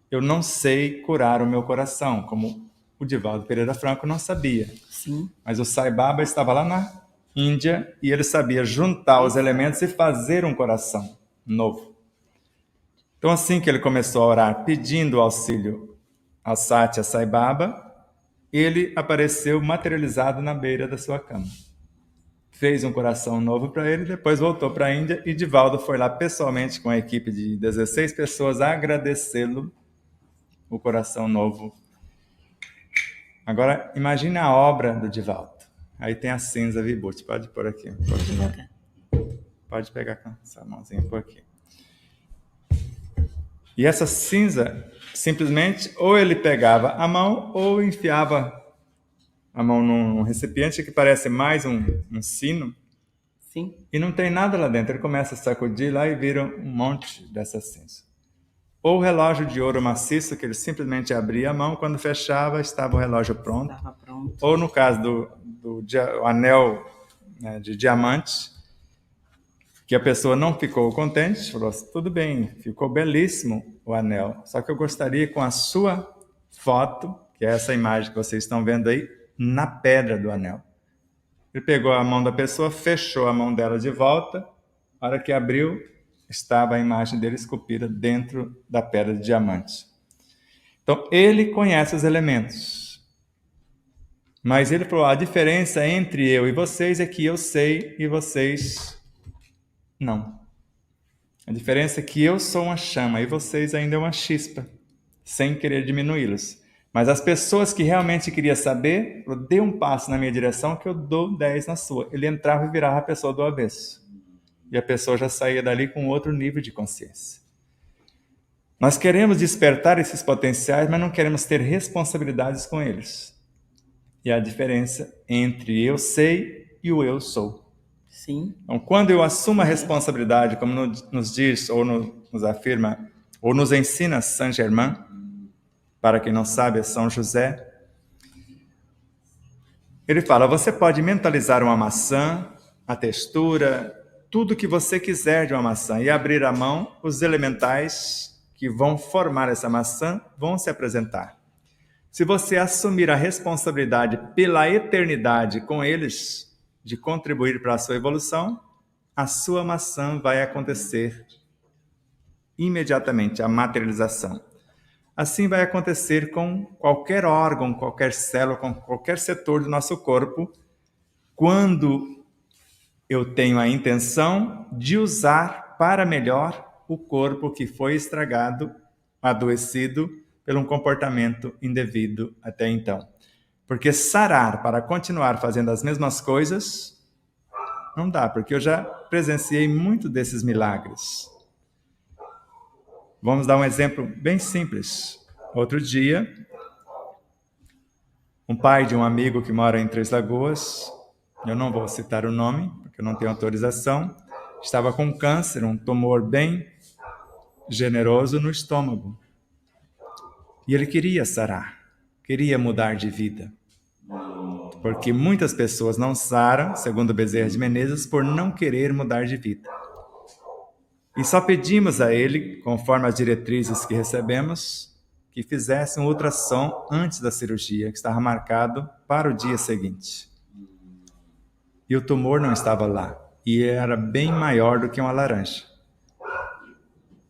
C: Eu não sei curar o meu coração, como o Divaldo Pereira Franco não sabia.
A: Sim.
C: Mas o Sai Baba estava lá na Índia e ele sabia juntar os elementos e fazer um coração novo. Então, assim que ele começou a orar pedindo auxílio ao Satya Sai Baba, ele apareceu materializado na beira da sua cama. Fez um coração novo para ele, depois voltou para a Índia e Divaldo foi lá pessoalmente com a equipe de 16 pessoas agradecê-lo o coração novo. Agora, imagine a obra do Divaldo. Aí tem a cinza Vibhuti. Pode pôr aqui. Pode pegar com essa mãozinha por aqui. E essa cinza, simplesmente, ou ele pegava a mão ou enfiava a mão num recipiente que parece mais um sino.
A: Sim.
C: E não tem nada lá dentro. Ele começa a sacudir lá e vira um monte dessa cinza. Ou o relógio de ouro maciço, que ele simplesmente abria a mão, quando fechava, estava o relógio pronto.
A: Estava pronto.
C: Ou no caso do anel, né, de diamante, que a pessoa não ficou contente, falou assim, tudo bem, ficou belíssimo o anel, só que eu gostaria com a sua foto, que é essa imagem que vocês estão vendo aí, na pedra do anel. Ele pegou a mão da pessoa, fechou a mão dela de volta, a hora que abriu, estava a imagem dele esculpida dentro da pedra de diamante. Então, ele conhece os elementos. Mas ele falou, a diferença entre eu e vocês é que eu sei e vocês não. A diferença é que eu sou uma chama e vocês ainda é uma chispa, sem querer diminuí-los. Mas as pessoas que realmente queriam saber, dê um passo na minha direção que eu dou 10 na sua. Ele entrava e virava a pessoa do avesso. E a pessoa já saía dali com outro nível de consciência. Nós queremos despertar esses potenciais, mas não queremos ter responsabilidades com eles. E a diferença entre eu sei e o eu sou.
A: Sim.
C: Então, quando eu assumo a responsabilidade, como nos diz ou nos afirma, ou nos ensina Saint-Germain, para quem não sabe, é São José, ele fala, você pode mentalizar uma maçã, a textura, tudo que você quiser de uma maçã e abrir a mão, os elementais que vão formar essa maçã vão se apresentar. Se você assumir a responsabilidade pela eternidade com eles, de contribuir para a sua evolução, a sua maçã vai acontecer imediatamente, a materialização. Assim vai acontecer com qualquer órgão, qualquer célula, com qualquer setor do nosso corpo, quando eu tenho a intenção de usar para melhor o corpo que foi estragado, adoecido, por um comportamento indevido até então. Porque sarar para continuar fazendo as mesmas coisas não dá, porque eu já presenciei muito desses milagres. Vamos dar um exemplo bem simples. Outro dia, um pai de um amigo que mora em Três Lagoas, eu não vou citar o nome, porque eu não tenho autorização, estava com câncer, um tumor bem generoso no estômago. E ele queria sarar, queria mudar de vida. Porque muitas pessoas não saram, segundo Bezerra de Menezes, por não querer mudar de vida. E só pedimos a ele, conforme as diretrizes que recebemos, que fizesse um ultrassom antes da cirurgia, que estava marcado para o dia seguinte. E o tumor não estava lá, e era bem maior do que uma laranja.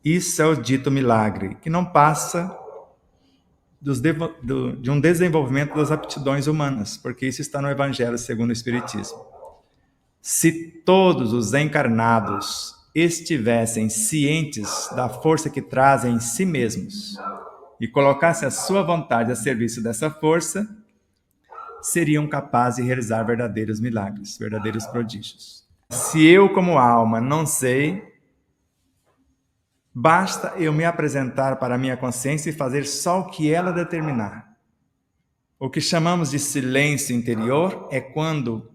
C: Isso é o dito milagre, que não passa de um desenvolvimento das aptidões humanas, porque isso está no Evangelho segundo o Espiritismo. Se todos os encarnados estivessem cientes da força que trazem em si mesmos e colocassem a sua vontade a serviço dessa força, seriam capazes de realizar verdadeiros milagres, verdadeiros prodígios. Se eu, como alma, não sei, basta eu me apresentar para a minha consciência e fazer só o que ela determinar. O que chamamos de silêncio interior é quando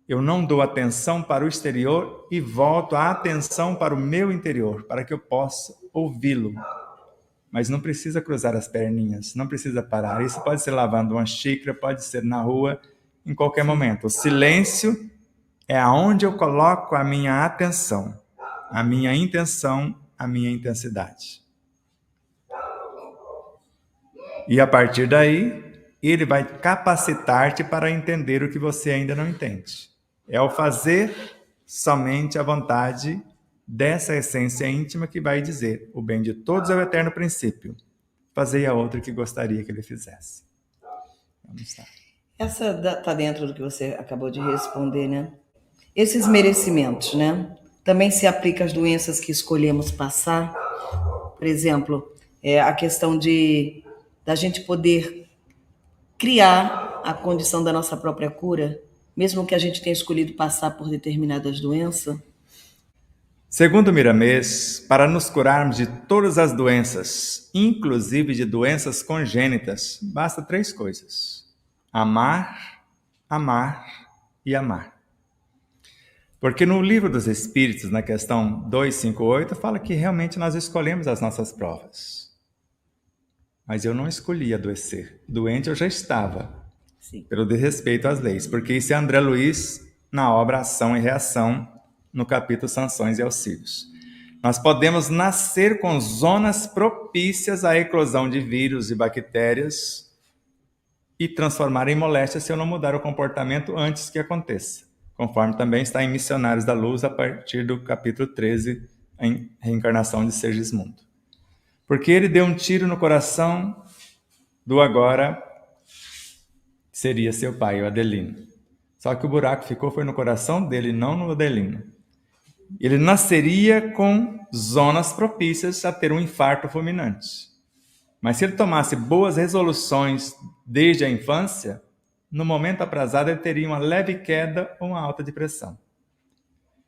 C: eu não dou atenção para o exterior e volto a atenção para o meu interior, para que eu possa ouvi-lo. Mas não precisa cruzar as perninhas, não precisa parar. Isso pode ser lavando uma xícara, pode ser na rua, em qualquer momento. O silêncio é aonde eu coloco a minha atenção, a minha intenção, a minha intensidade. E a partir daí, ele vai capacitar-te para entender o que você ainda não entende. É o fazer somente a vontade dessa essência íntima que vai dizer: o bem de todos é o eterno princípio. Fazei a outra que gostaria que ele fizesse. Vamos lá.
A: Essa está dentro do que você acabou de responder, né? Esses merecimentos, né? Também se aplica às doenças que escolhemos passar. Por exemplo, a questão da gente poder criar a condição da nossa própria cura, mesmo que a gente tenha escolhido passar por determinadas doenças.
C: Segundo Miramês, para nos curarmos de todas as doenças, inclusive de doenças congênitas, basta 3 coisas: amar, amar e amar. Porque no Livro dos Espíritos, na questão 258, fala que realmente nós escolhemos as nossas provas. Mas eu não escolhi adoecer. Doente eu já estava.
A: Sim.
C: Pelo desrespeito às leis. Porque isso é André Luiz na obra Ação e Reação, no capítulo Sanções e Auxílios. Nós podemos nascer com zonas propícias à eclosão de vírus e bactérias e transformar em moléstia se eu não mudar o comportamento antes que aconteça. Conforme também está em Missionários da Luz, a partir do capítulo 13, em Reencarnação de Sergismundo. Porque ele deu um tiro no coração do agora, seria seu pai, o Adelino. Só que o buraco foi no coração dele, não no Adelino. Ele nasceria com zonas propícias a ter um infarto fulminante. Mas se ele tomasse boas resoluções desde a infância, no momento aprazado ele teria uma leve queda ou uma alta depressão.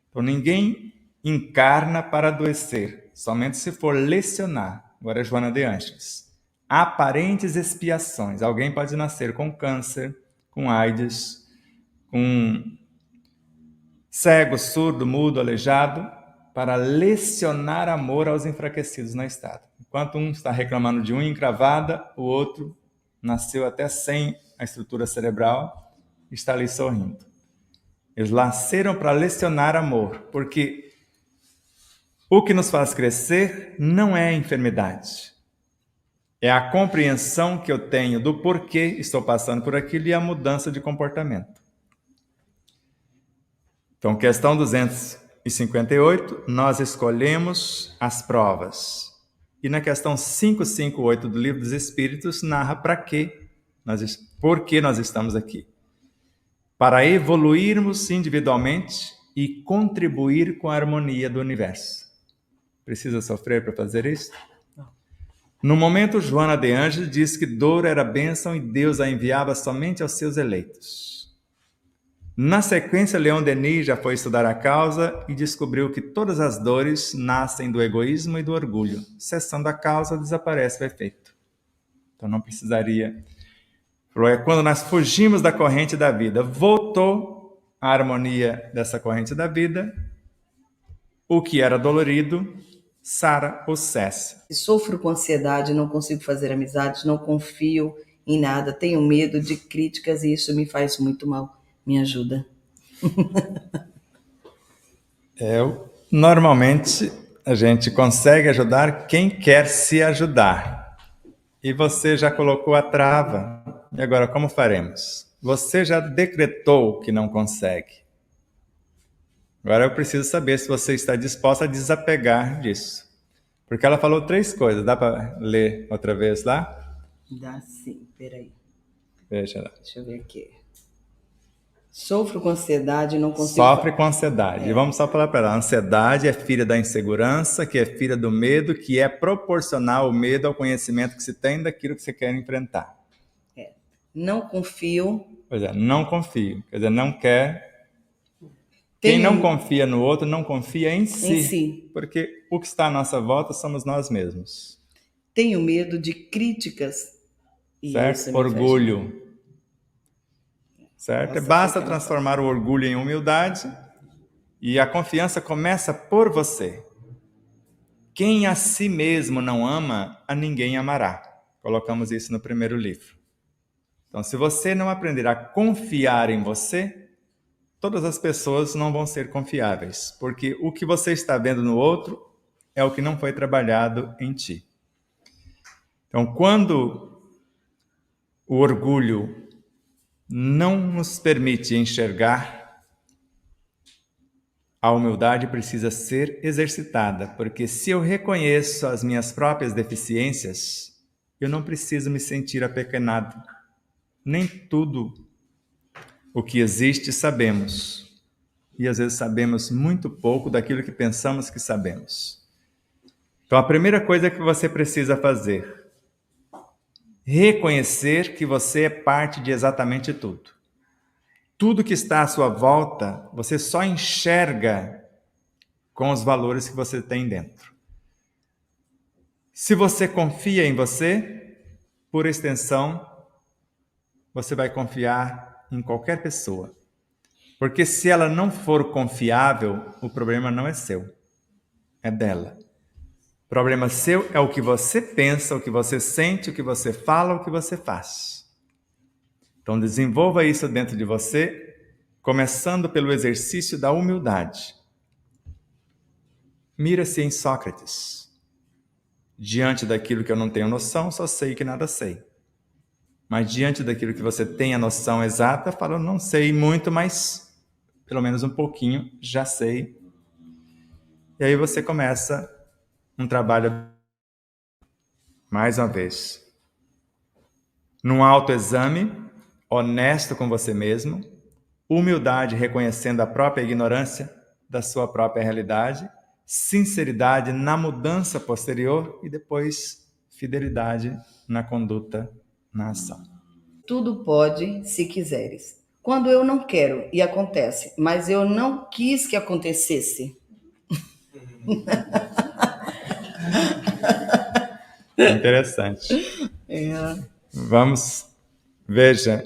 C: Então ninguém encarna para adoecer, somente se for lecionar. Agora é Joana de Ângeles. Aparentes expiações. Alguém pode nascer com câncer, com AIDS, com cego, surdo, mudo, aleijado, para lecionar amor aos enfraquecidos na estrada. Enquanto um está reclamando de unha encravada, o outro nasceu até sem a estrutura cerebral e está ali sorrindo. Eles nasceram para lecionar amor, porque o que nos faz crescer não é a enfermidade. É a compreensão que eu tenho do porquê estou passando por aquilo e a mudança de comportamento. Então, questão 258, nós escolhemos as provas. E na questão 558 do Livro dos Espíritos, narra por que nós estamos aqui. Para evoluirmos individualmente e contribuir com a harmonia do universo. Precisa sofrer para fazer isso? Não. No momento, Joana de Ângeles diz que dor era bênção e Deus a enviava somente aos seus eleitos. Na sequência, Leon Denis já foi estudar a causa e descobriu que todas as dores nascem do egoísmo e do orgulho. Cessando a causa, desaparece o efeito. Então não precisaria. Quando nós fugimos da corrente da vida, voltou a harmonia dessa corrente da vida, o que era dolorido, sara ou cessa.
A: Sofro com ansiedade, não consigo fazer amizades, não confio em nada, tenho medo de críticas e isso me faz muito mal. Me ajuda.
C: Normalmente a gente consegue ajudar quem quer se ajudar. E você já colocou a trava. E agora como faremos? Você já decretou que não consegue. Agora eu preciso saber se você está disposta a desapegar disso. Porque ela falou 3 coisas. Dá para ler outra vez lá?
A: Dá sim, peraí.
C: Veja lá.
A: Deixa eu ver aqui. Sofro com ansiedade, não consigo...
C: Sofre com ansiedade. E vamos só falar para ela. A ansiedade é filha da insegurança, que é filha do medo, que é proporcional o medo ao conhecimento que se tem daquilo que você quer enfrentar.
A: Não confio.
C: Pois é, não confio. Quer dizer, não quer... Quem não confia no outro, não confia em si. Porque o que está à nossa volta somos nós mesmos.
A: Tenho medo de críticas.
C: Certo? Orgulho. Certo? Basta transformar o orgulho em humildade e a confiança começa por você. Quem a si mesmo não ama, a ninguém amará. Colocamos isso no primeiro livro. Então, se você não aprender a confiar em você, todas as pessoas não vão ser confiáveis, porque o que você está vendo no outro é o que não foi trabalhado em ti. Então, quando o orgulho não nos permite enxergar, a humildade precisa ser exercitada, porque se eu reconheço as minhas próprias deficiências, eu não preciso me sentir apequenado. Nem tudo o que existe sabemos, e às vezes sabemos muito pouco daquilo que pensamos que sabemos. Então a primeira coisa que você precisa fazer, reconhecer que você é parte de exatamente tudo. Tudo que está à sua volta, você só enxerga com os valores que você tem dentro. Se você confia em você, por extensão, você vai confiar em qualquer pessoa. Porque se ela não for confiável, o problema não é seu, é dela. O problema seu é o que você pensa, o que você sente, o que você fala, o que você faz. Então desenvolva isso dentro de você, começando pelo exercício da humildade. Mira-se em Sócrates. Diante daquilo que eu não tenho noção, só sei que nada sei. Mas diante daquilo que você tem a noção exata, fala, não sei muito, mas pelo menos um pouquinho já sei. E aí você começa um trabalho, mais uma vez, num autoexame, honesto com você mesmo, humildade reconhecendo a própria ignorância da sua própria realidade, sinceridade na mudança posterior e depois fidelidade na conduta, na ação.
A: Tudo pode, se quiseres. Quando eu não quero e acontece, mas eu não quis que acontecesse.
C: Interessante. Vamos, veja,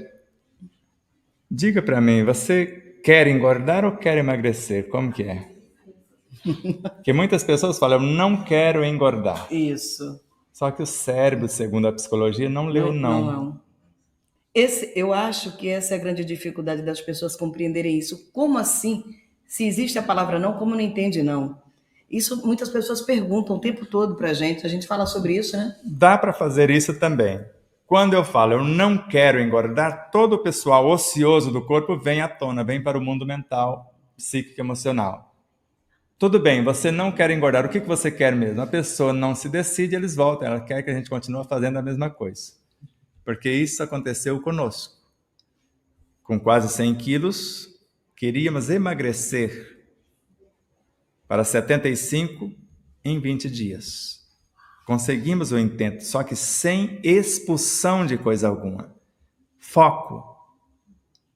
C: diga para mim, você quer engordar ou quer emagrecer? Como que é? Porque muitas pessoas falam, eu não quero engordar.
A: Isso.
C: Só que o cérebro, segundo a psicologia, não leu não.
A: Eu acho que essa é a grande dificuldade das pessoas compreenderem isso. Como assim? Se existe a palavra não, como não entende não? Isso muitas pessoas perguntam o tempo todo pra gente. A gente fala sobre isso, né?
C: Dá para fazer isso também. Quando eu falo, eu não quero engordar, todo o pessoal ocioso do corpo vem à tona, vem para o mundo mental, psíquico, emocional. Tudo bem, você não quer engordar, o que você quer mesmo? A pessoa não se decide, eles voltam, ela quer que a gente continue fazendo a mesma coisa. Porque isso aconteceu conosco. Com quase 100 quilos, queríamos emagrecer para 75 em 20 dias. Conseguimos o intento, só que sem expulsão de coisa alguma. Foco.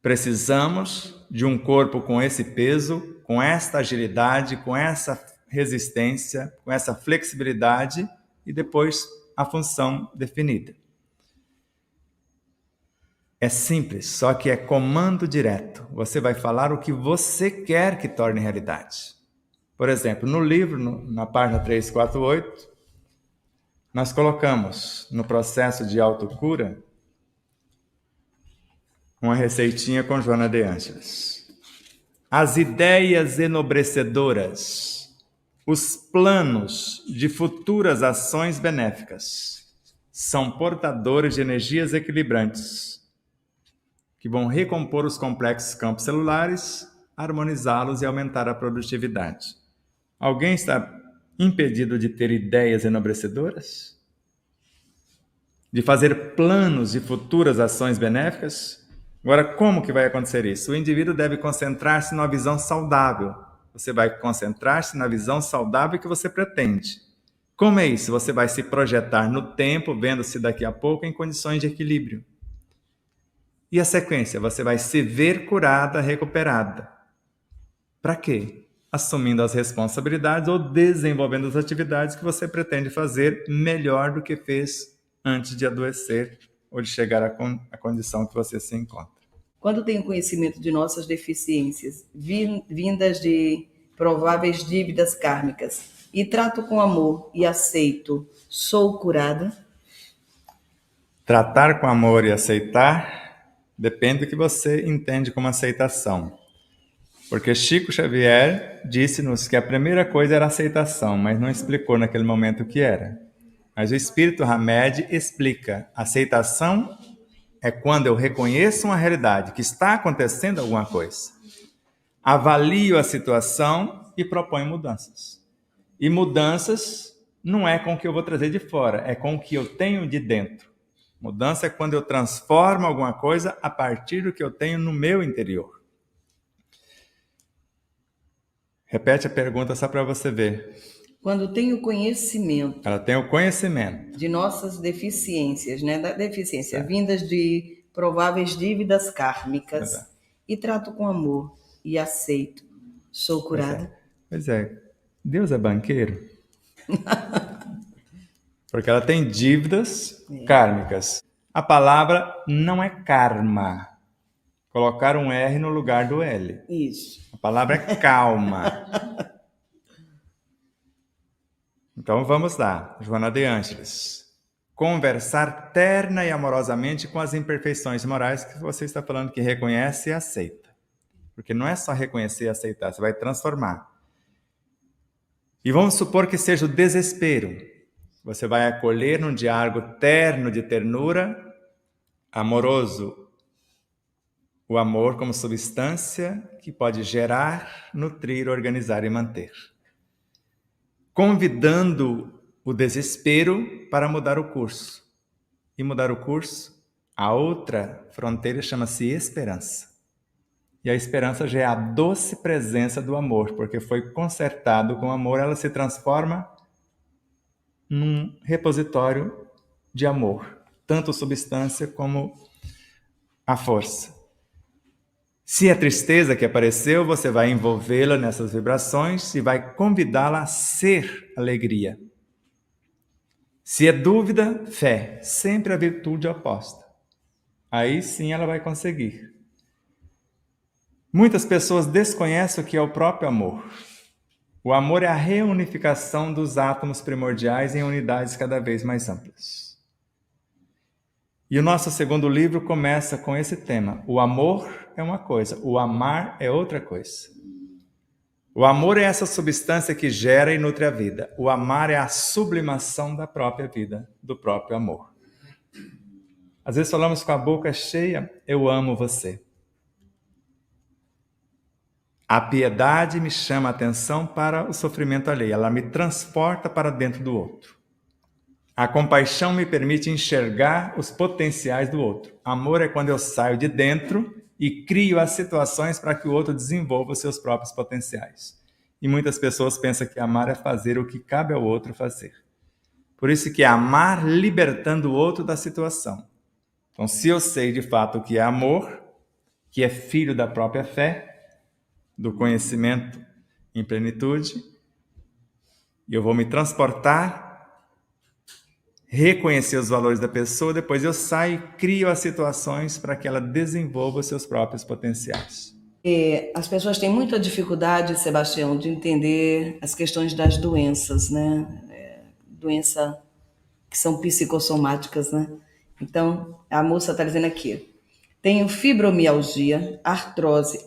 C: Precisamos de um corpo com esse peso, com esta agilidade, com essa resistência, com essa flexibilidade e depois a função definida. É simples, só que é comando direto. Você vai falar o que você quer que torne realidade. Por exemplo, no livro, na página 348, nós colocamos no processo de autocura uma receitinha com Joana de Ângeles. As ideias enobrecedoras, os planos de futuras ações benéficas são portadores de energias equilibrantes que vão recompor os complexos campos celulares, harmonizá-los e aumentar a produtividade. Alguém está impedido de ter ideias enobrecedoras? De fazer planos de futuras ações benéficas? Agora, como que vai acontecer isso? O indivíduo deve concentrar-se numa visão saudável. Você vai concentrar-se na visão saudável que você pretende. Como é isso? Você vai se projetar no tempo, vendo-se daqui a pouco em condições de equilíbrio. E a sequência? Você vai se ver curada, recuperada. Para quê? Assumindo as responsabilidades ou desenvolvendo as atividades que você pretende fazer melhor do que fez antes de adoecer ou de chegar à condição que você se encontra.
A: Quando tenho conhecimento de nossas deficiências, vindas de prováveis dívidas kármicas, e trato com amor e aceito, sou curada?
C: Tratar com amor e aceitar depende do que você entende como aceitação. Porque Chico Xavier disse-nos que a primeira coisa era a aceitação, mas não explicou naquele momento o que era. Mas o Espírito Hamed explica. Aceitação é quando eu reconheço uma realidade, que está acontecendo alguma coisa. Avalio a situação e proponho mudanças. E mudanças não é com o que eu vou trazer de fora, é com o que eu tenho de dentro. Mudança é quando eu transformo alguma coisa a partir do que eu tenho no meu interior. Repete a pergunta só para você ver.
A: Quando tenho conhecimento.
C: Ela tem o conhecimento.
A: De nossas deficiências, né? Da deficiência, vindas de prováveis dívidas kármicas. E trato com amor e aceito. Sou curada?
C: Pois é. Deus é banqueiro? Porque ela tem dívidas kármicas. A palavra não é karma. Colocar um R no lugar do L.
A: Isso.
C: A palavra é calma. Então vamos lá, Joana de Ângeles. Conversar terna e amorosamente com as imperfeições morais que você está falando que reconhece e aceita. Porque não é só reconhecer e aceitar, você vai transformar. E vamos supor que seja o desespero. Você vai acolher num diálogo terno de ternura, amoroso, o amor como substância que pode gerar, nutrir, organizar e manter. Convidando o desespero para mudar o curso. E mudar o curso, a outra fronteira chama-se esperança. E a esperança já é a doce presença do amor, porque foi consertado com amor, ela se transforma num repositório de amor, tanto substância como a força. Se é tristeza que apareceu, você vai envolvê-la nessas vibrações e vai convidá-la a ser alegria. Se é dúvida, fé, sempre a virtude oposta. Aí sim ela vai conseguir. Muitas pessoas desconhecem o que é o próprio amor. O amor é a reunificação dos átomos primordiais em unidades cada vez mais amplas. E o nosso segundo livro começa com esse tema. O amor é uma coisa, o amar é outra coisa. O amor é essa substância que gera e nutre a vida. O amar é a sublimação da própria vida, do próprio amor. Às vezes falamos com a boca cheia, eu amo você. A piedade me chama a atenção para o sofrimento alheio, ela me transporta para dentro do outro. A compaixão me permite enxergar os potenciais do outro. Amor é quando eu saio de dentro e crio as situações para que o outro desenvolva os seus próprios potenciais. E muitas pessoas pensam que amar é fazer o que cabe ao outro fazer. Por isso que é amar libertando o outro da situação. Então, se eu sei de fato o que é amor, que é filho da própria fé, do conhecimento em plenitude, eu vou me transportar, reconhecer os valores da pessoa, depois eu saio e crio as situações para que ela desenvolva os seus próprios potenciais.
A: As pessoas têm muita dificuldade, Sebastião, de entender as questões das doenças, né? Doença que são psicossomáticas, né? Então, a moça está dizendo aqui, tenho fibromialgia, artrose,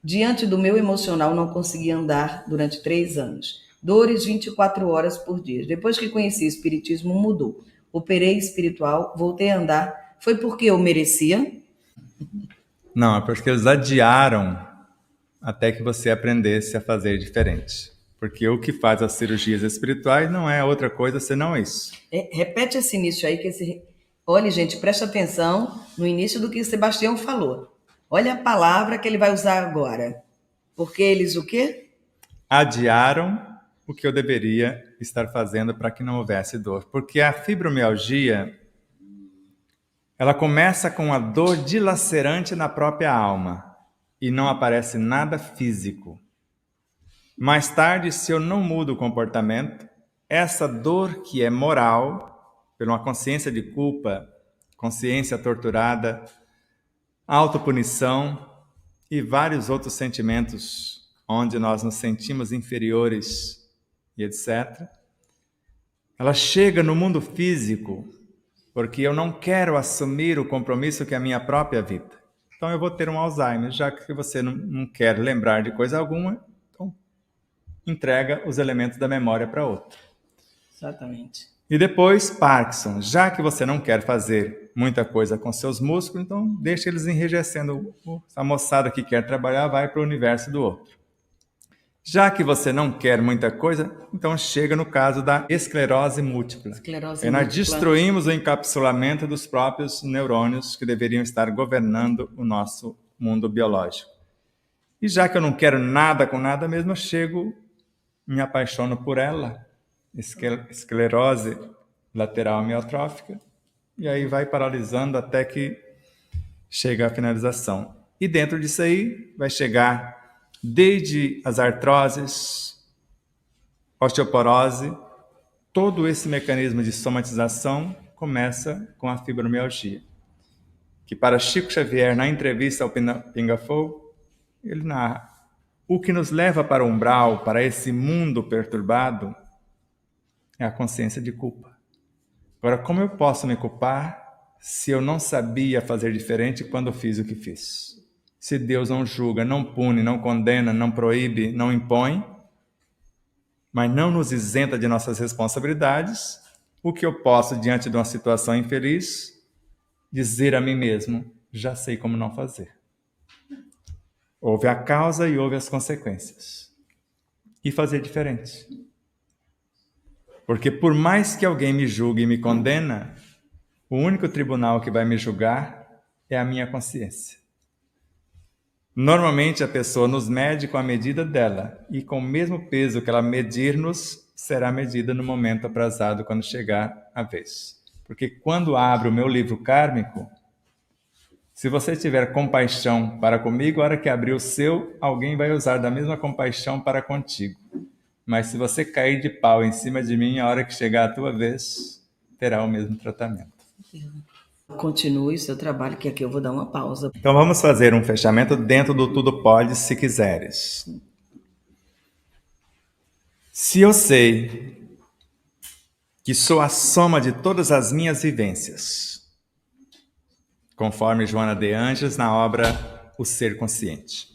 A: diante do meu emocional não consegui andar durante 3 anos. Dores 24 horas por dia. Depois que conheci o espiritismo, mudou. Operei espiritual, voltei a andar. Foi porque eu merecia?
C: Não, é porque eles adiaram até que você aprendesse a fazer diferente. Porque o que faz as cirurgias espirituais não é outra coisa senão isso.
A: Repete esse início aí. Olha, gente, presta atenção no início do que o Sebastião falou. Olha a palavra que ele vai usar agora. Porque eles o quê?
C: Adiaram o que eu deveria estar fazendo para que não houvesse dor. Porque a fibromialgia, ela começa com a dor dilacerante na própria alma e não aparece nada físico. Mais tarde, se eu não mudo o comportamento, essa dor que é moral, por uma consciência de culpa, consciência torturada, autopunição e vários outros sentimentos onde nós nos sentimos inferiores e etc. Ela chega no mundo físico porque eu não quero assumir o compromisso que é a minha própria vida. Então eu vou ter um Alzheimer, já que você não quer lembrar de coisa alguma, então entrega os elementos da memória para outro.
A: Exatamente.
C: E depois Parkinson, já que você não quer fazer muita coisa com seus músculos, então deixa eles enrijecendo. A moçada que quer trabalhar vai para o universo do outro. Já que você não quer muita coisa, então chega no caso da esclerose múltipla. E nós destruímos o encapsulamento dos próprios neurônios que deveriam estar governando o nosso mundo biológico. E já que eu não quero nada com nada mesmo, eu chego, me apaixono por ela, esclerose lateral amiotrófica, e aí vai paralisando até que chega à finalização. E dentro disso aí vai chegar desde as artroses, osteoporose, todo esse mecanismo de somatização começa com a fibromialgia. Que para Chico Xavier, na entrevista ao Pinga Fogo, ele narra: o que nos leva para o umbral, para esse mundo perturbado, é a consciência de culpa. Agora, como eu posso me culpar se eu não sabia fazer diferente quando fiz o que fiz? Se Deus não julga, não pune, não condena, não proíbe, não impõe, mas não nos isenta de nossas responsabilidades, o que eu posso, diante de uma situação infeliz, dizer a mim mesmo: já sei como não fazer. Houve a causa e houve as consequências. E fazer diferente. Porque por mais que alguém me julgue e me condena, o único tribunal que vai me julgar é a minha consciência. Normalmente a pessoa nos mede com a medida dela, e com o mesmo peso que ela medir-nos, será medida no momento aprazado, quando chegar a vez. Porque quando abro o meu livro kármico, se você tiver compaixão para comigo, a hora que abrir o seu, alguém vai usar da mesma compaixão para contigo. Mas se você cair de pau em cima de mim, a hora que chegar a tua vez, terá o mesmo tratamento.
A: Continue o seu trabalho, que aqui eu vou dar uma pausa.
C: Então vamos fazer um fechamento dentro do tudo pode, se quiseres. Se eu sei que sou a soma de todas as minhas vivências, conforme Joana de Ângeles na obra O Ser Consciente.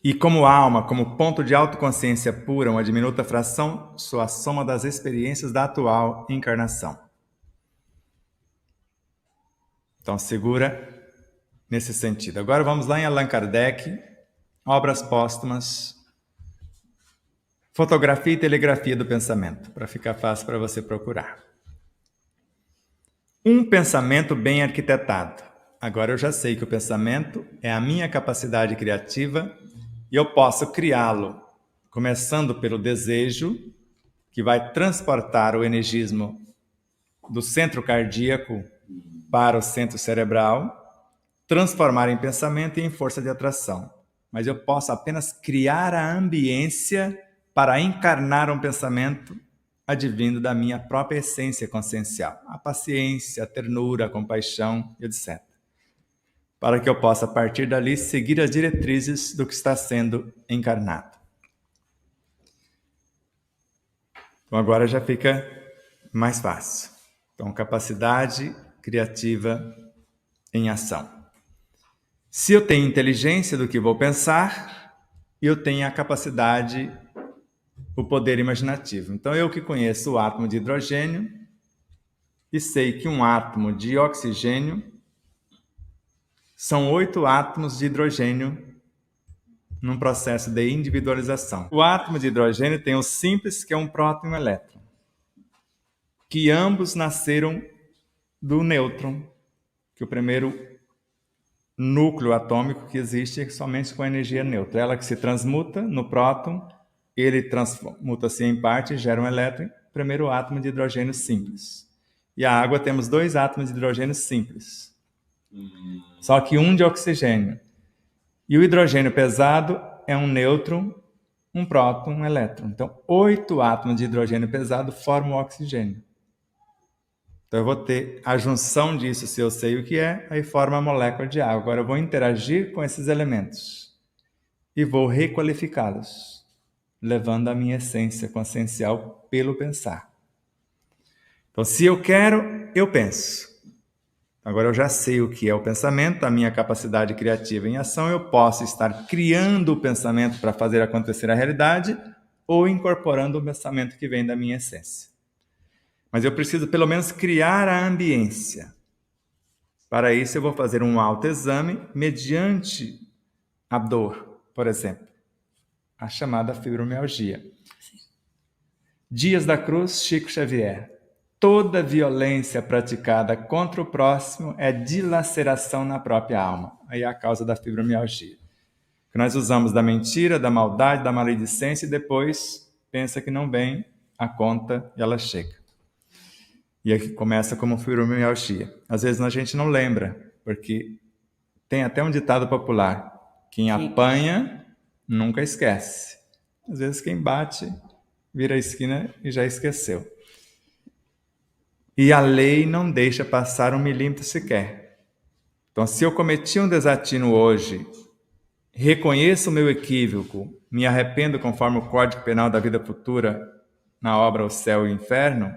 C: E como alma, como ponto de autoconsciência pura, uma diminuta fração, sou a soma das experiências da atual encarnação. Então segura nesse sentido. Agora vamos lá em Allan Kardec, Obras Póstumas, Fotografia e Telegrafia do Pensamento, para ficar fácil para você procurar. Um pensamento bem arquitetado. Agora eu já sei que o pensamento é a minha capacidade criativa e eu posso criá-lo, começando pelo desejo, que vai transportar o energismo do centro cardíaco para o centro cerebral, transformar em pensamento e em força de atração. Mas eu posso apenas criar a ambiência para encarnar um pensamento advindo da minha própria essência consciencial, a paciência, a ternura, a compaixão, etc. Para que eu possa, a partir dali, seguir as diretrizes do que está sendo encarnado. Então agora já fica mais fácil. Então, capacidade criativa em ação. Se eu tenho inteligência do que vou pensar, eu tenho a capacidade, o poder imaginativo. Então, eu que conheço o átomo de hidrogênio e sei que um átomo de oxigênio são 8 átomos de hidrogênio num processo de individualização. O átomo de hidrogênio tem o simples, que é um próton e um elétron, que ambos nasceram do nêutron, que o primeiro núcleo atômico que existe é somente com a energia neutra. Ela que se transmuta no próton, ele transmuta-se em parte e gera um elétron, primeiro átomo de hidrogênio simples. E a água temos 2 átomos de hidrogênio simples, só que um de oxigênio. E o hidrogênio pesado é um nêutron, um próton, um elétron. Então, 8 átomos de hidrogênio pesado formam o oxigênio. Então, eu vou ter a junção disso, se eu sei o que é, aí forma a molécula de água. Agora, eu vou interagir com esses elementos e vou requalificá-los, levando a minha essência consciencial pelo pensar. Então, se eu quero, eu penso. Agora eu já sei o que é o pensamento, a minha capacidade criativa em ação, eu posso estar criando o pensamento para fazer acontecer a realidade ou incorporando o pensamento que vem da minha essência. Mas eu preciso pelo menos criar a ambiência. Para isso eu vou fazer um autoexame mediante a dor, por exemplo, a chamada fibromialgia. Dias da Cruz, Chico Xavier. Toda violência praticada contra o próximo é dilaceração na própria alma. Aí é a causa da fibromialgia. Que nós usamos da mentira, da maldade, da maledicência e depois pensa que não vem a conta e ela chega. E aqui começa como fibromialgia. Às vezes a gente não lembra, porque tem até um ditado popular: quem apanha nunca esquece. Às vezes quem bate vira a esquina e já esqueceu. E a lei não deixa passar 1 milímetro sequer. Então, se eu cometi um desatino hoje, reconheço o meu equívoco, me arrependo conforme o Código Penal da Vida Futura, na obra O Céu e o Inferno,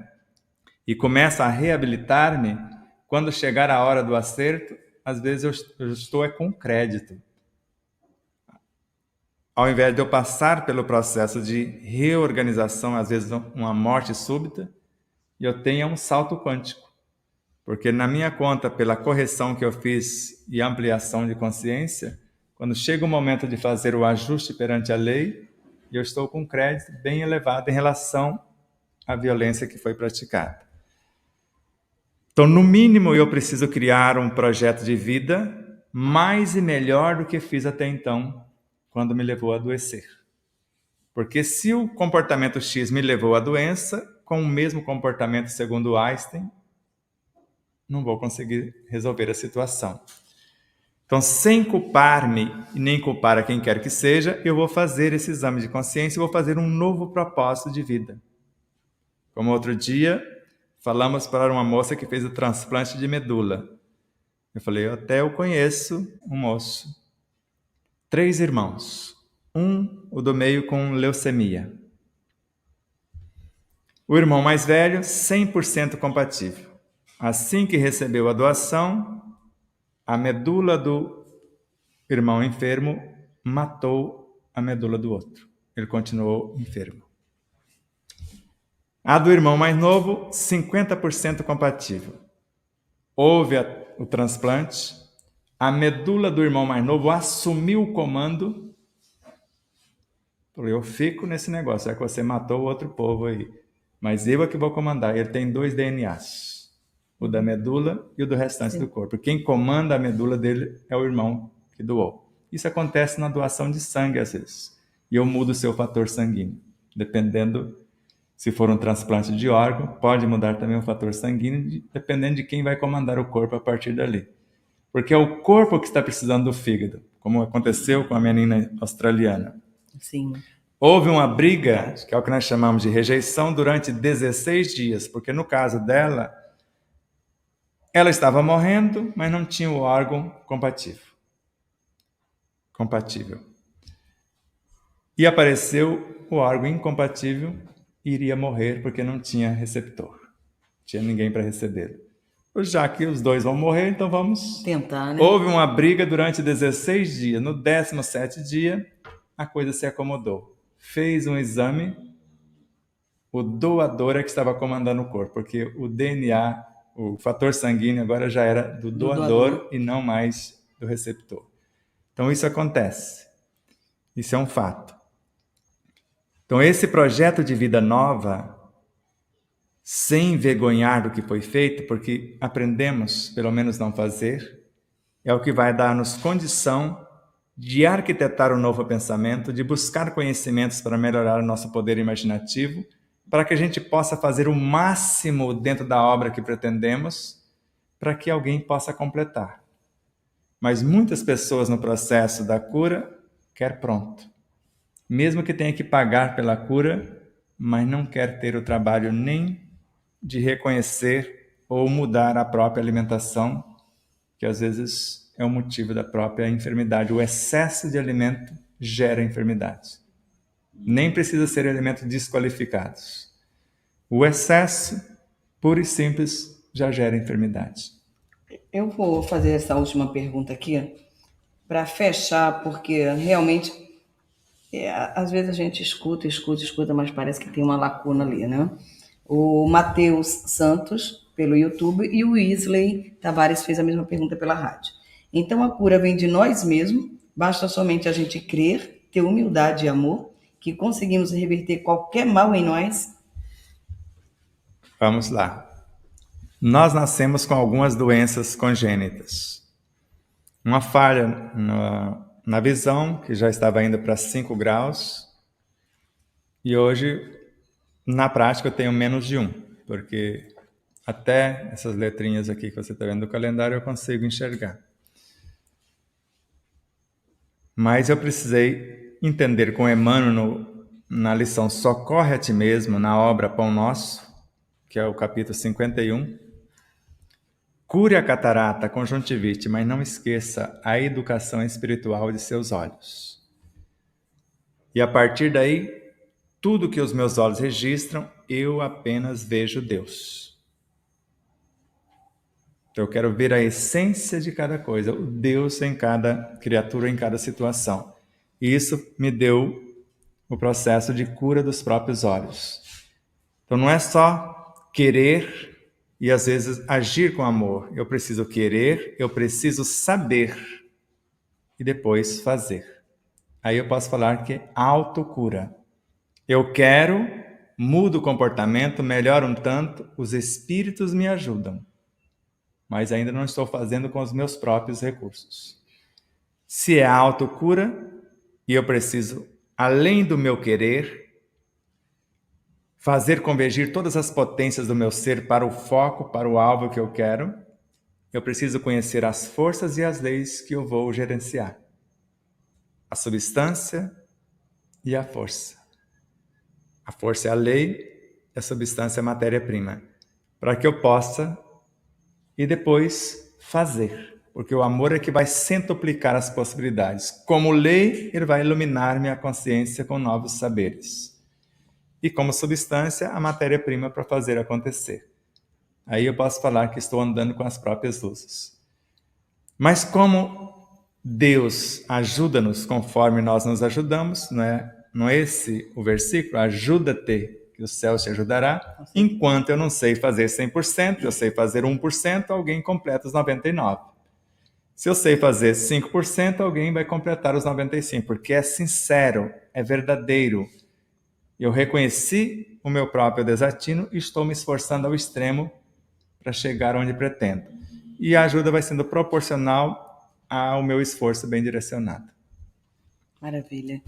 C: e começo a reabilitar-me, quando chegar a hora do acerto, às vezes eu estou com crédito. Ao invés de eu passar pelo processo de reorganização, às vezes uma morte súbita, e eu tenho um salto quântico. Porque na minha conta, pela correção que eu fiz e ampliação de consciência, quando chega o momento de fazer o ajuste perante a lei, eu estou com crédito bem elevado em relação à violência que foi praticada. Então, no mínimo, eu preciso criar um projeto de vida mais e melhor do que fiz até então, quando me levou a adoecer. Porque se o comportamento X me levou à doença, com o mesmo comportamento segundo Einstein, não vou conseguir resolver a situação. Então, sem culpar-me e nem culpar a quem quer que seja, eu vou fazer esse exame de consciência e vou fazer um novo propósito de vida. Como outro dia, falamos para uma moça que fez o transplante de medula. Eu falei, até eu conheço um moço. 3 irmãos. O do meio com leucemia. O irmão mais velho, 100% compatível. Assim que recebeu a doação, a medula do irmão enfermo matou a medula do outro. Ele continuou enfermo. A do irmão mais novo, 50% compatível. Houve o transplante, a medula do irmão mais novo assumiu o comando. Falei, eu fico nesse negócio, é que você matou o outro povo aí. Mas eu é que vou comandar. Ele tem 2 DNAs, o da medula e o do restante do corpo. Quem comanda a medula dele é o irmão que doou. Isso acontece na doação de sangue às vezes. E eu mudo o seu fator sanguíneo. Dependendo, se for um transplante de órgão, pode mudar também o fator sanguíneo, dependendo de quem vai comandar o corpo a partir dali. Porque é o corpo que está precisando do fígado, como aconteceu com a menina australiana.
A: Sim.
C: Houve uma briga, que é o que nós chamamos de rejeição, durante 16 dias, porque no caso dela, ela estava morrendo, mas não tinha o órgão compatível. E apareceu o órgão incompatível e iria morrer porque não tinha receptor. Não tinha ninguém para recebê-lo. Já que os 2 vão morrer, então vamos
A: tentar, né?
C: Houve uma briga durante 16 dias. No 17º dia, a coisa se acomodou. Fez um exame, o doador é que estava comandando o corpo, porque o DNA, o fator sanguíneo agora já era do doador e não mais do receptor. Então isso acontece. Isso é um fato. Então esse projeto de vida nova, sem envergonhar do que foi feito, porque aprendemos, pelo menos não fazer, é o que vai dar-nos condição de arquitetar um novo pensamento, de buscar conhecimentos para melhorar o nosso poder imaginativo, para que a gente possa fazer o máximo dentro da obra que pretendemos, para que alguém possa completar. Mas muitas pessoas no processo da cura quer pronto. Mesmo que tenha que pagar pela cura, mas não quer ter o trabalho nem de reconhecer ou mudar a própria alimentação, que às vezes é o motivo da própria enfermidade. O excesso de alimento gera enfermidades. Nem precisa ser alimentos desqualificados. O excesso, puro e simples, já gera enfermidade.
A: Eu vou fazer essa última pergunta aqui para fechar, porque realmente, às vezes a gente escuta, mas parece que tem uma lacuna ali, né? O Matheus Santos, pelo YouTube, e o Isley Tavares fez a mesma pergunta pela rádio. Então a cura vem de nós mesmos, basta somente a gente crer, ter humildade e amor, que conseguimos reverter qualquer mal em nós.
C: Vamos lá. Nós nascemos com algumas doenças congênitas. Uma falha na visão, que já estava indo para 5 graus, e hoje, na prática, eu tenho menos de 1, porque até essas letrinhas aqui que você está vendo no calendário eu consigo enxergar. Mas eu precisei entender com Emmanuel na lição Socorre a Ti Mesmo, na obra Pão Nosso, que é o capítulo 51. Cure a catarata, a conjuntivite, mas não esqueça a educação espiritual de seus olhos. E a partir daí, tudo que os meus olhos registram, eu apenas vejo Deus. Então eu quero ver a essência de cada coisa, o Deus em cada criatura, em cada situação. E isso me deu o processo de cura dos próprios olhos. Então não é só querer e às vezes agir com amor. Eu preciso querer, eu preciso saber e depois fazer. Aí eu posso falar que é autocura. Eu quero, mudo o comportamento, melhoro um tanto, os espíritos me ajudam. Mas ainda não estou fazendo com os meus próprios recursos. Se é autocura, e eu preciso, além do meu querer, fazer convergir todas as potências do meu ser para o foco, para o alvo que eu quero, eu preciso conhecer as forças e as leis que eu vou gerenciar. A substância e a força. A força é a lei e a substância é a matéria-prima. para que eu possa e depois fazer. Porque o amor é que vai centuplicar as possibilidades. Como lei, ele vai iluminar minha consciência com novos saberes. E como substância, a matéria-prima para fazer acontecer. Aí eu posso falar que estou andando com as próprias luzes. Mas como Deus ajuda-nos conforme nós nos ajudamos, não é esse o versículo? Ajuda-te, que o céu te ajudará. Enquanto eu não sei fazer 100%, eu sei fazer 1%, alguém completa os 99%. Se eu sei fazer 5%, alguém vai completar os 95%, porque é sincero, é verdadeiro. Eu reconheci o meu próprio desatino e estou me esforçando ao extremo para chegar onde pretendo. E a ajuda vai sendo proporcional ao meu esforço bem direcionado.
A: Maravilha.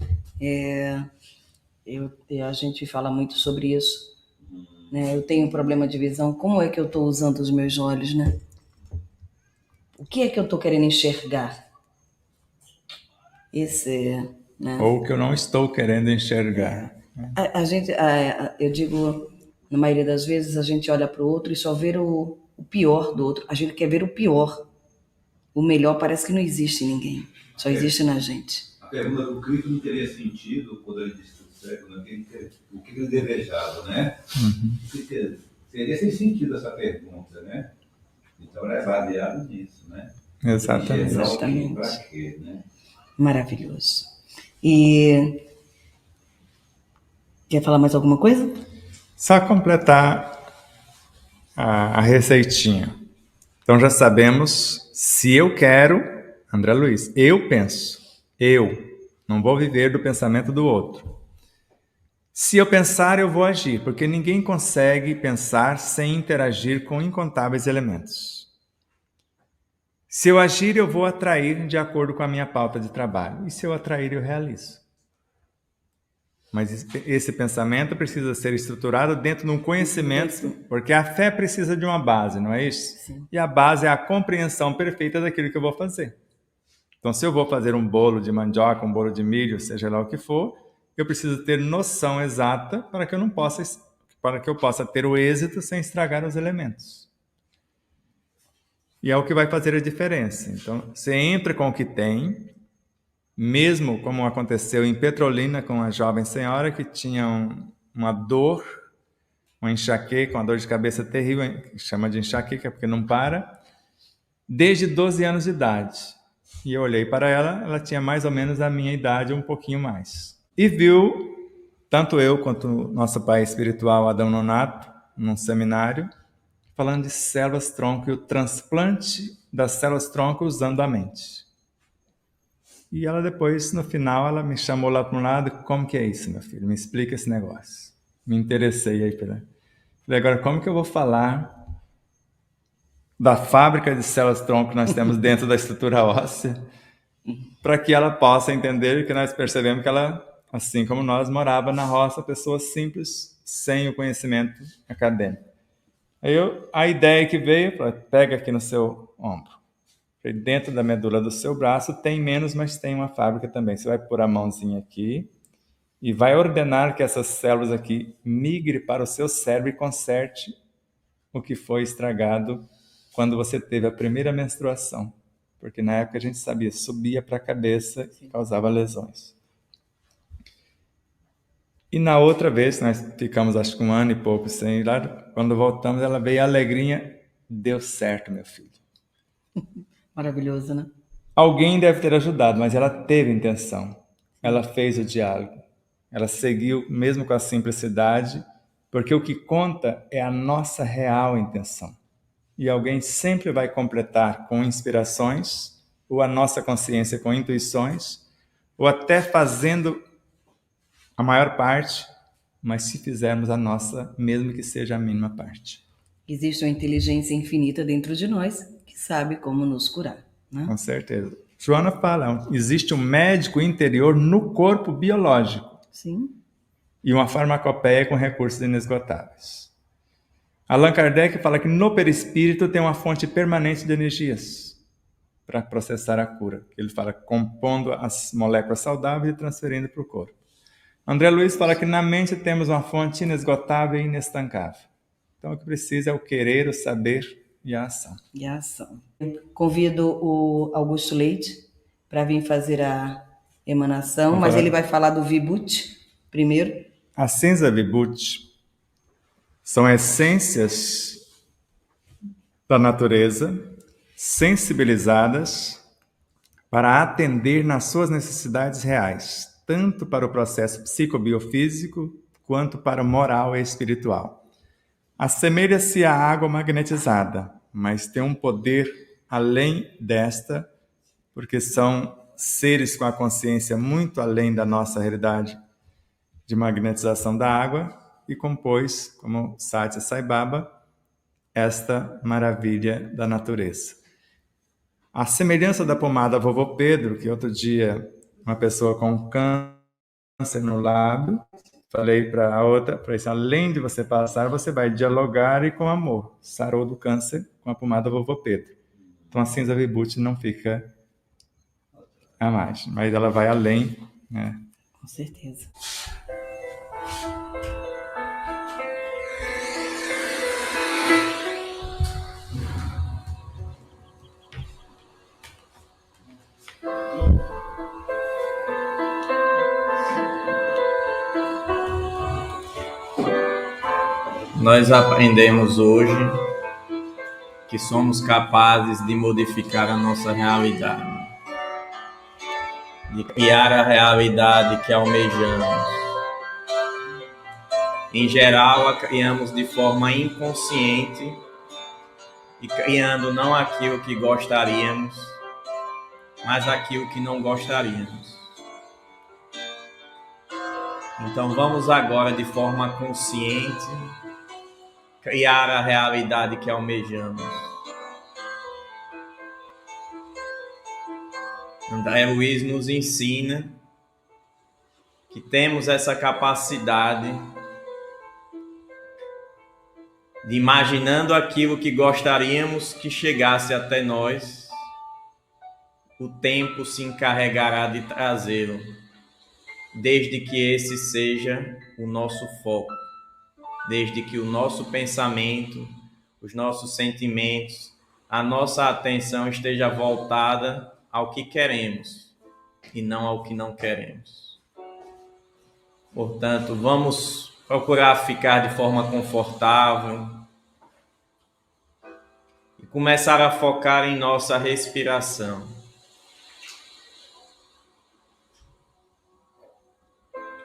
A: A gente fala muito sobre isso, né? Eu tenho um problema de visão. Como é que eu estou usando os meus olhos, né? O que é que eu estou querendo enxergar? Né?
C: Ou que eu não estou querendo enxergar.
A: Eu digo, na maioria das vezes, a gente olha para o outro e só vê o pior do outro. A gente quer ver o pior. O melhor parece que não existe em ninguém. Só existe na gente.
D: A pergunta do Cristo não teria sentido quando ele disse o que ele desejava, né? Seria sem sentido essa pergunta, né? Então é baseado nisso, né?
C: Exatamente.
D: Para quê, né?
A: Maravilhoso. E quer falar mais alguma coisa?
C: Só completar a receitinha. Então já sabemos, se eu quero, André Luiz, eu penso, eu não vou viver do pensamento do outro. Se eu pensar, eu vou agir, porque ninguém consegue pensar sem interagir com incontáveis elementos. Se eu agir, eu vou atrair de acordo com a minha pauta de trabalho. E se eu atrair, eu realizo. Mas esse pensamento precisa ser estruturado dentro de um conhecimento, porque a fé precisa de uma base, não é isso?
A: Sim.
C: E a base é a compreensão perfeita daquilo que eu vou fazer. Então, se eu vou fazer um bolo de mandioca, um bolo de milho, seja lá o que for, eu preciso ter noção exata para que eu possa ter o êxito sem estragar os elementos. E é o que vai fazer a diferença. Então, você entra com o que tem, mesmo como aconteceu em Petrolina com a jovem senhora que tinha uma dor, uma enxaqueca, uma dor de cabeça terrível, que chama de enxaqueca porque não para, desde 12 anos de idade. E eu olhei para ela, ela tinha mais ou menos a minha idade, um pouquinho mais. E viu, tanto eu quanto o nosso pai espiritual, Adão Nonato, num seminário, falando de células-tronco e o transplante das células-tronco usando a mente. E ela depois, no final, ela me chamou lá para um lado, como que é isso, meu filho? Me explica esse negócio. Me interessei aí. Falei, agora, como que eu vou falar da fábrica de células-tronco que nós temos dentro da estrutura óssea para que ela possa entender que nós percebemos que ela, assim como nós, morava na roça, pessoa simples, sem o conhecimento acadêmico. Aí a ideia que veio, pega aqui no seu ombro. Dentro da medula do seu braço tem menos, mas tem uma fábrica também. Você vai pôr a mãozinha aqui e vai ordenar que essas células aqui migrem para o seu cérebro e conserte o que foi estragado quando você teve a primeira menstruação. Porque na época a gente sabia, subia para a cabeça e causava lesões. E na outra vez, nós ficamos acho que 1 ano e pouco sem ir lá, quando voltamos ela veio a alegrinha, deu certo, meu filho.
A: Maravilhoso, né?
C: Alguém deve ter ajudado, mas ela teve intenção. Ela fez o diálogo. Ela seguiu, mesmo com a simplicidade, porque o que conta é a nossa real intenção. E alguém sempre vai completar com inspirações, ou a nossa consciência com intuições, ou até fazendo a maior parte, mas se fizermos a nossa, mesmo que seja a mínima parte.
A: Existe uma inteligência infinita dentro de nós que sabe como nos curar, né?
C: Com certeza. Joana fala, existe um médico interior no corpo biológico.
A: Sim.
C: E uma farmacopeia com recursos inesgotáveis. Allan Kardec fala que no perispírito tem uma fonte permanente de energias para processar a cura. Ele fala compondo as moléculas saudáveis e transferindo para o corpo. André Luiz fala que na mente temos uma fonte inesgotável e inestancável. Então, o que precisa é o querer, o saber e a ação.
A: E a ação. Convido o Augusto Leite para vir fazer a emanação, mas ele vai falar do Vibhuti primeiro.
C: A cinza Vibhuti são essências da natureza sensibilizadas para atender nas suas necessidades reais, tanto para o processo psicobiofísico quanto para o moral e espiritual. Assemelha-se à água magnetizada, mas tem um poder além desta, porque são seres com a consciência muito além da nossa realidade de magnetização da água e compôs, como Satya Sai Baba, esta maravilha da natureza. A semelhança da pomada Vovô Pedro, que outro dia uma pessoa com câncer no lábio, falei para a outra, para isso, além de você passar, você vai dialogar e com amor. Sarou do câncer com a pomada Vovô Pedro. Então a cinza Vibhuti não fica a mais, mas ela vai além, né?
A: Com certeza.
B: Nós aprendemos hoje que somos capazes de modificar a nossa realidade, de criar a realidade que almejamos. Em geral, a criamos de forma inconsciente e criando não aquilo que gostaríamos, mas aquilo que não gostaríamos. Então vamos agora, de forma consciente, criar a realidade que almejamos. André Luiz nos ensina que temos essa capacidade de, imaginando aquilo que gostaríamos que chegasse até nós, o tempo se encarregará de trazê-lo, desde que esse seja o nosso foco, desde que o nosso pensamento, os nossos sentimentos, a nossa atenção esteja voltada ao que queremos e não ao que não queremos. Portanto, vamos procurar ficar de forma confortável e começar a focar em nossa respiração.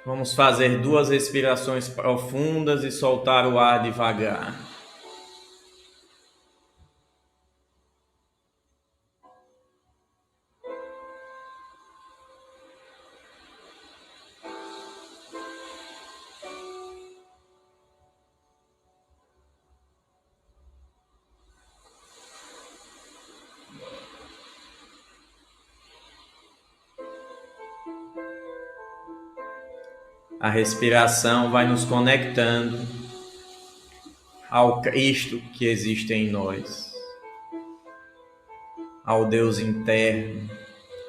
B: Vamos fazer 2 respirações profundas e soltar o ar devagar. A respiração vai nos conectando ao Cristo que existe em nós, ao Deus interno,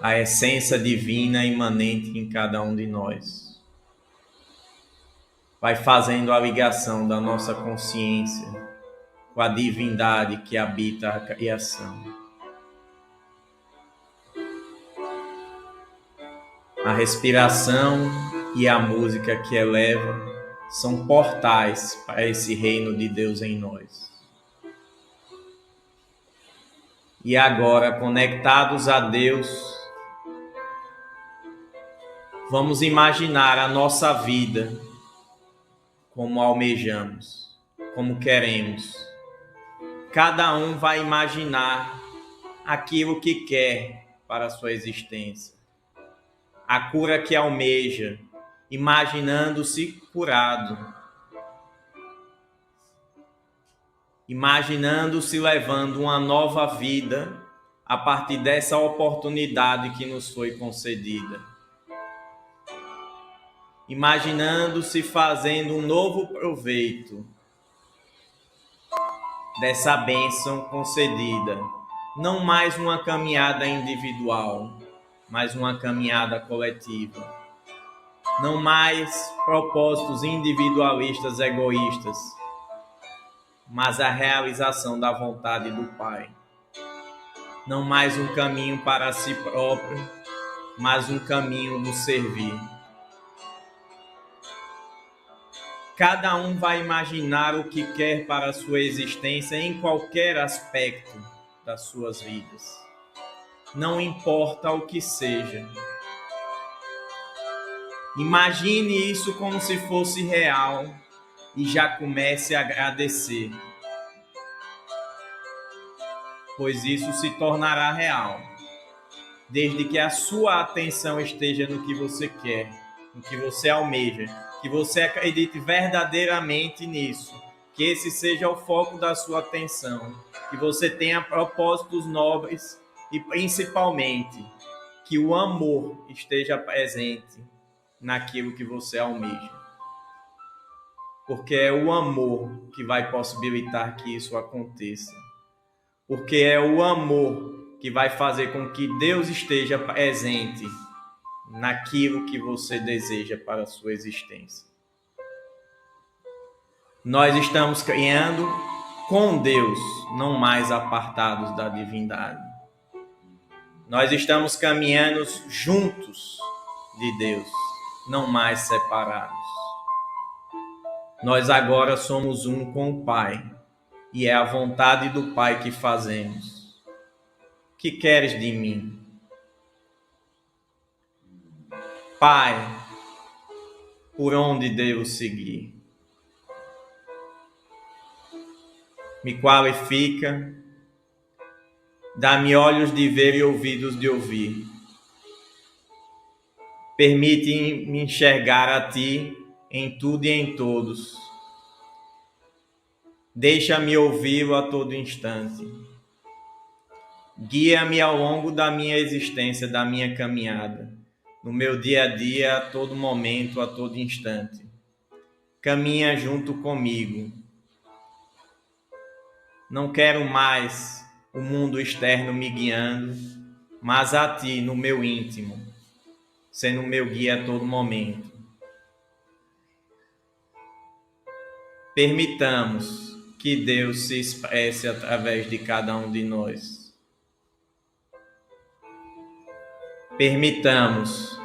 B: à essência divina imanente em cada um de nós. Vai fazendo a ligação da nossa consciência com a divindade que habita a criação. A respiração e a música que eleva são portais para esse reino de Deus em nós. E agora, conectados a Deus, vamos imaginar a nossa vida como almejamos, como queremos. Cada um vai imaginar aquilo que quer para a sua existência. A cura que almeja, imaginando-se curado, imaginando-se levando uma nova vida a partir dessa oportunidade que nos foi concedida, imaginando-se fazendo um novo proveito dessa bênção concedida, não mais uma caminhada individual, mas uma caminhada coletiva. Não mais propósitos individualistas egoístas, mas a realização da vontade do Pai. Não mais um caminho para si próprio, mas um caminho do servir. Cada um vai imaginar o que quer para a sua existência em qualquer aspecto das suas vidas. Não importa o que seja. Imagine isso como se fosse real e já comece a agradecer, pois isso se tornará real, desde que a sua atenção esteja no que você quer, no que você almeja, que você acredite verdadeiramente nisso, que esse seja o foco da sua atenção, que você tenha propósitos nobres e principalmente que o amor esteja presente naquilo que você almeja. Porque é o amor que vai possibilitar que isso aconteça. Porque é o amor que vai fazer com que Deus esteja presente naquilo que você deseja para a sua existência. Nós estamos criando com Deus, não mais apartados da divindade. Nós estamos caminhando juntos de Deus, não mais separados. Nós agora somos um com o Pai, e é a vontade do Pai que fazemos. Que queres de mim? Pai, por onde devo seguir? Me qualifica, dá-me olhos de ver e ouvidos de ouvir. Permite-me enxergar a Ti em tudo e em todos. Deixa-me ouvi-lo a todo instante. Guia-me ao longo da minha existência, da minha caminhada, no meu dia a dia, a todo momento, a todo instante. Caminha junto comigo. Não quero mais o mundo externo me guiando, mas a Ti no meu íntimo, sendo meu guia a todo momento. Permitamos que Deus se expresse através de cada um de nós. Permitamos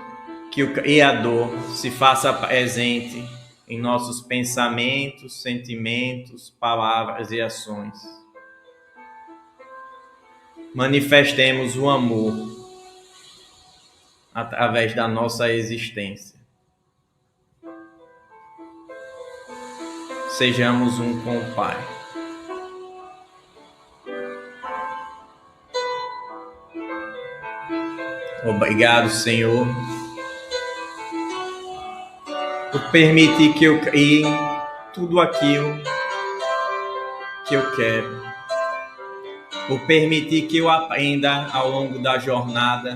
B: que o Criador se faça presente em nossos pensamentos, sentimentos, palavras e ações. Manifestemos o amor através da nossa existência. Sejamos um com o Pai. Obrigado, Senhor, por permitir que eu crie tudo aquilo que eu quero, por permitir que eu aprenda ao longo da jornada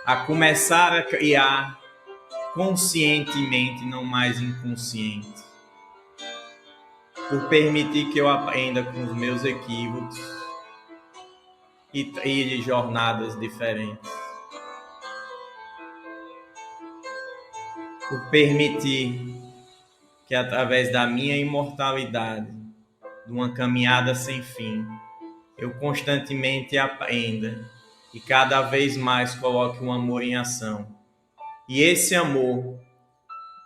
B: a começar a criar conscientemente, não mais inconsciente, por permitir que eu aprenda com os meus equívocos e trilhe jornadas diferentes, por permitir que através da minha imortalidade, de uma caminhada sem fim, eu constantemente aprenda e cada vez mais coloque o amor em ação. E esse amor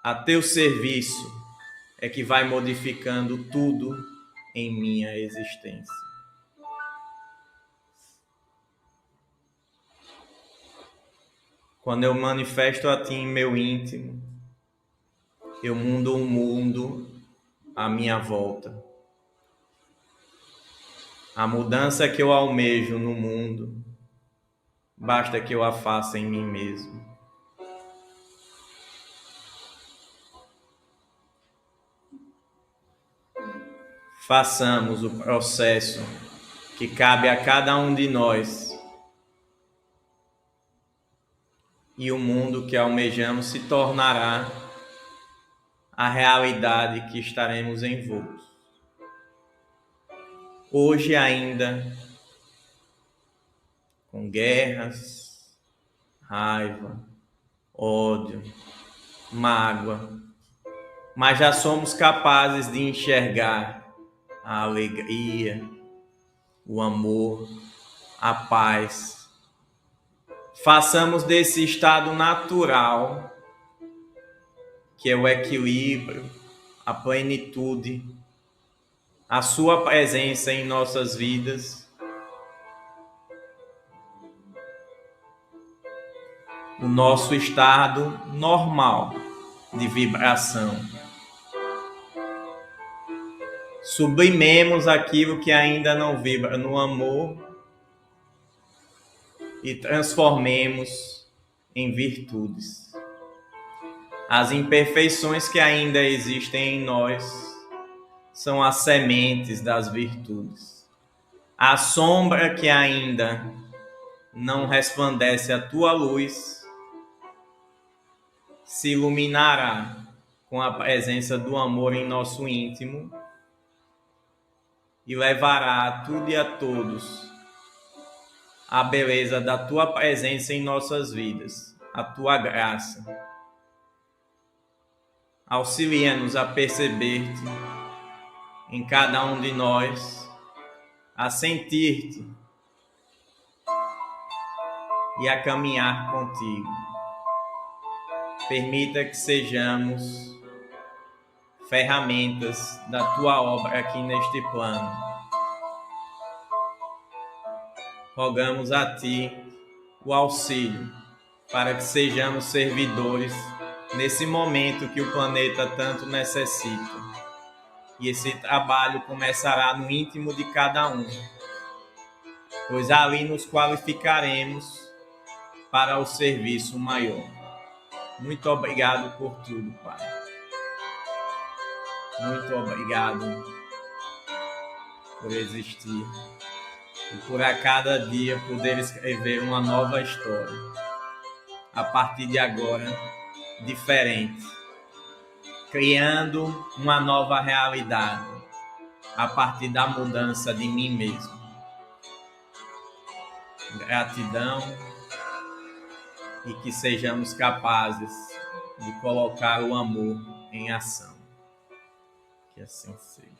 B: a teu serviço é que vai modificando tudo em minha existência. Quando eu manifesto a Ti em meu íntimo, eu mudo o mundo à minha volta. A mudança que eu almejo no mundo, basta que eu a faça em mim mesmo. Façamos o processo que cabe a cada um de nós e o mundo que almejamos se tornará a realidade que estaremos envoltos. Hoje ainda, com guerras, raiva, ódio, mágoa, mas já somos capazes de enxergar a alegria, o amor, a paz. Façamos desse estado natural, que é o equilíbrio, a plenitude, a sua presença em nossas vidas, o nosso estado normal de vibração. Sublimemos aquilo que ainda não vibra no amor e transformemos em virtudes. As imperfeições que ainda existem em nós são as sementes das virtudes. A sombra que ainda não resplandece a tua luz se iluminará com a presença do amor em nosso íntimo e levará a tudo e a todos a beleza da tua presença em nossas vidas, a tua graça. Auxilia-nos a perceber-te em cada um de nós, a sentir-te e a caminhar contigo. Permita que sejamos ferramentas da tua obra aqui neste plano. Rogamos a ti o auxílio para que sejamos servidores nesse momento que o planeta tanto necessita. E esse trabalho começará no íntimo de cada um, pois ali nos qualificaremos para o serviço maior. Muito obrigado por tudo, Pai. Muito obrigado por existir e por a cada dia poder escrever uma nova história. A partir de agora, diferente, criando uma nova realidade a partir da mudança de mim mesmo. Gratidão e que sejamos capazes de colocar o amor em ação. Que assim seja.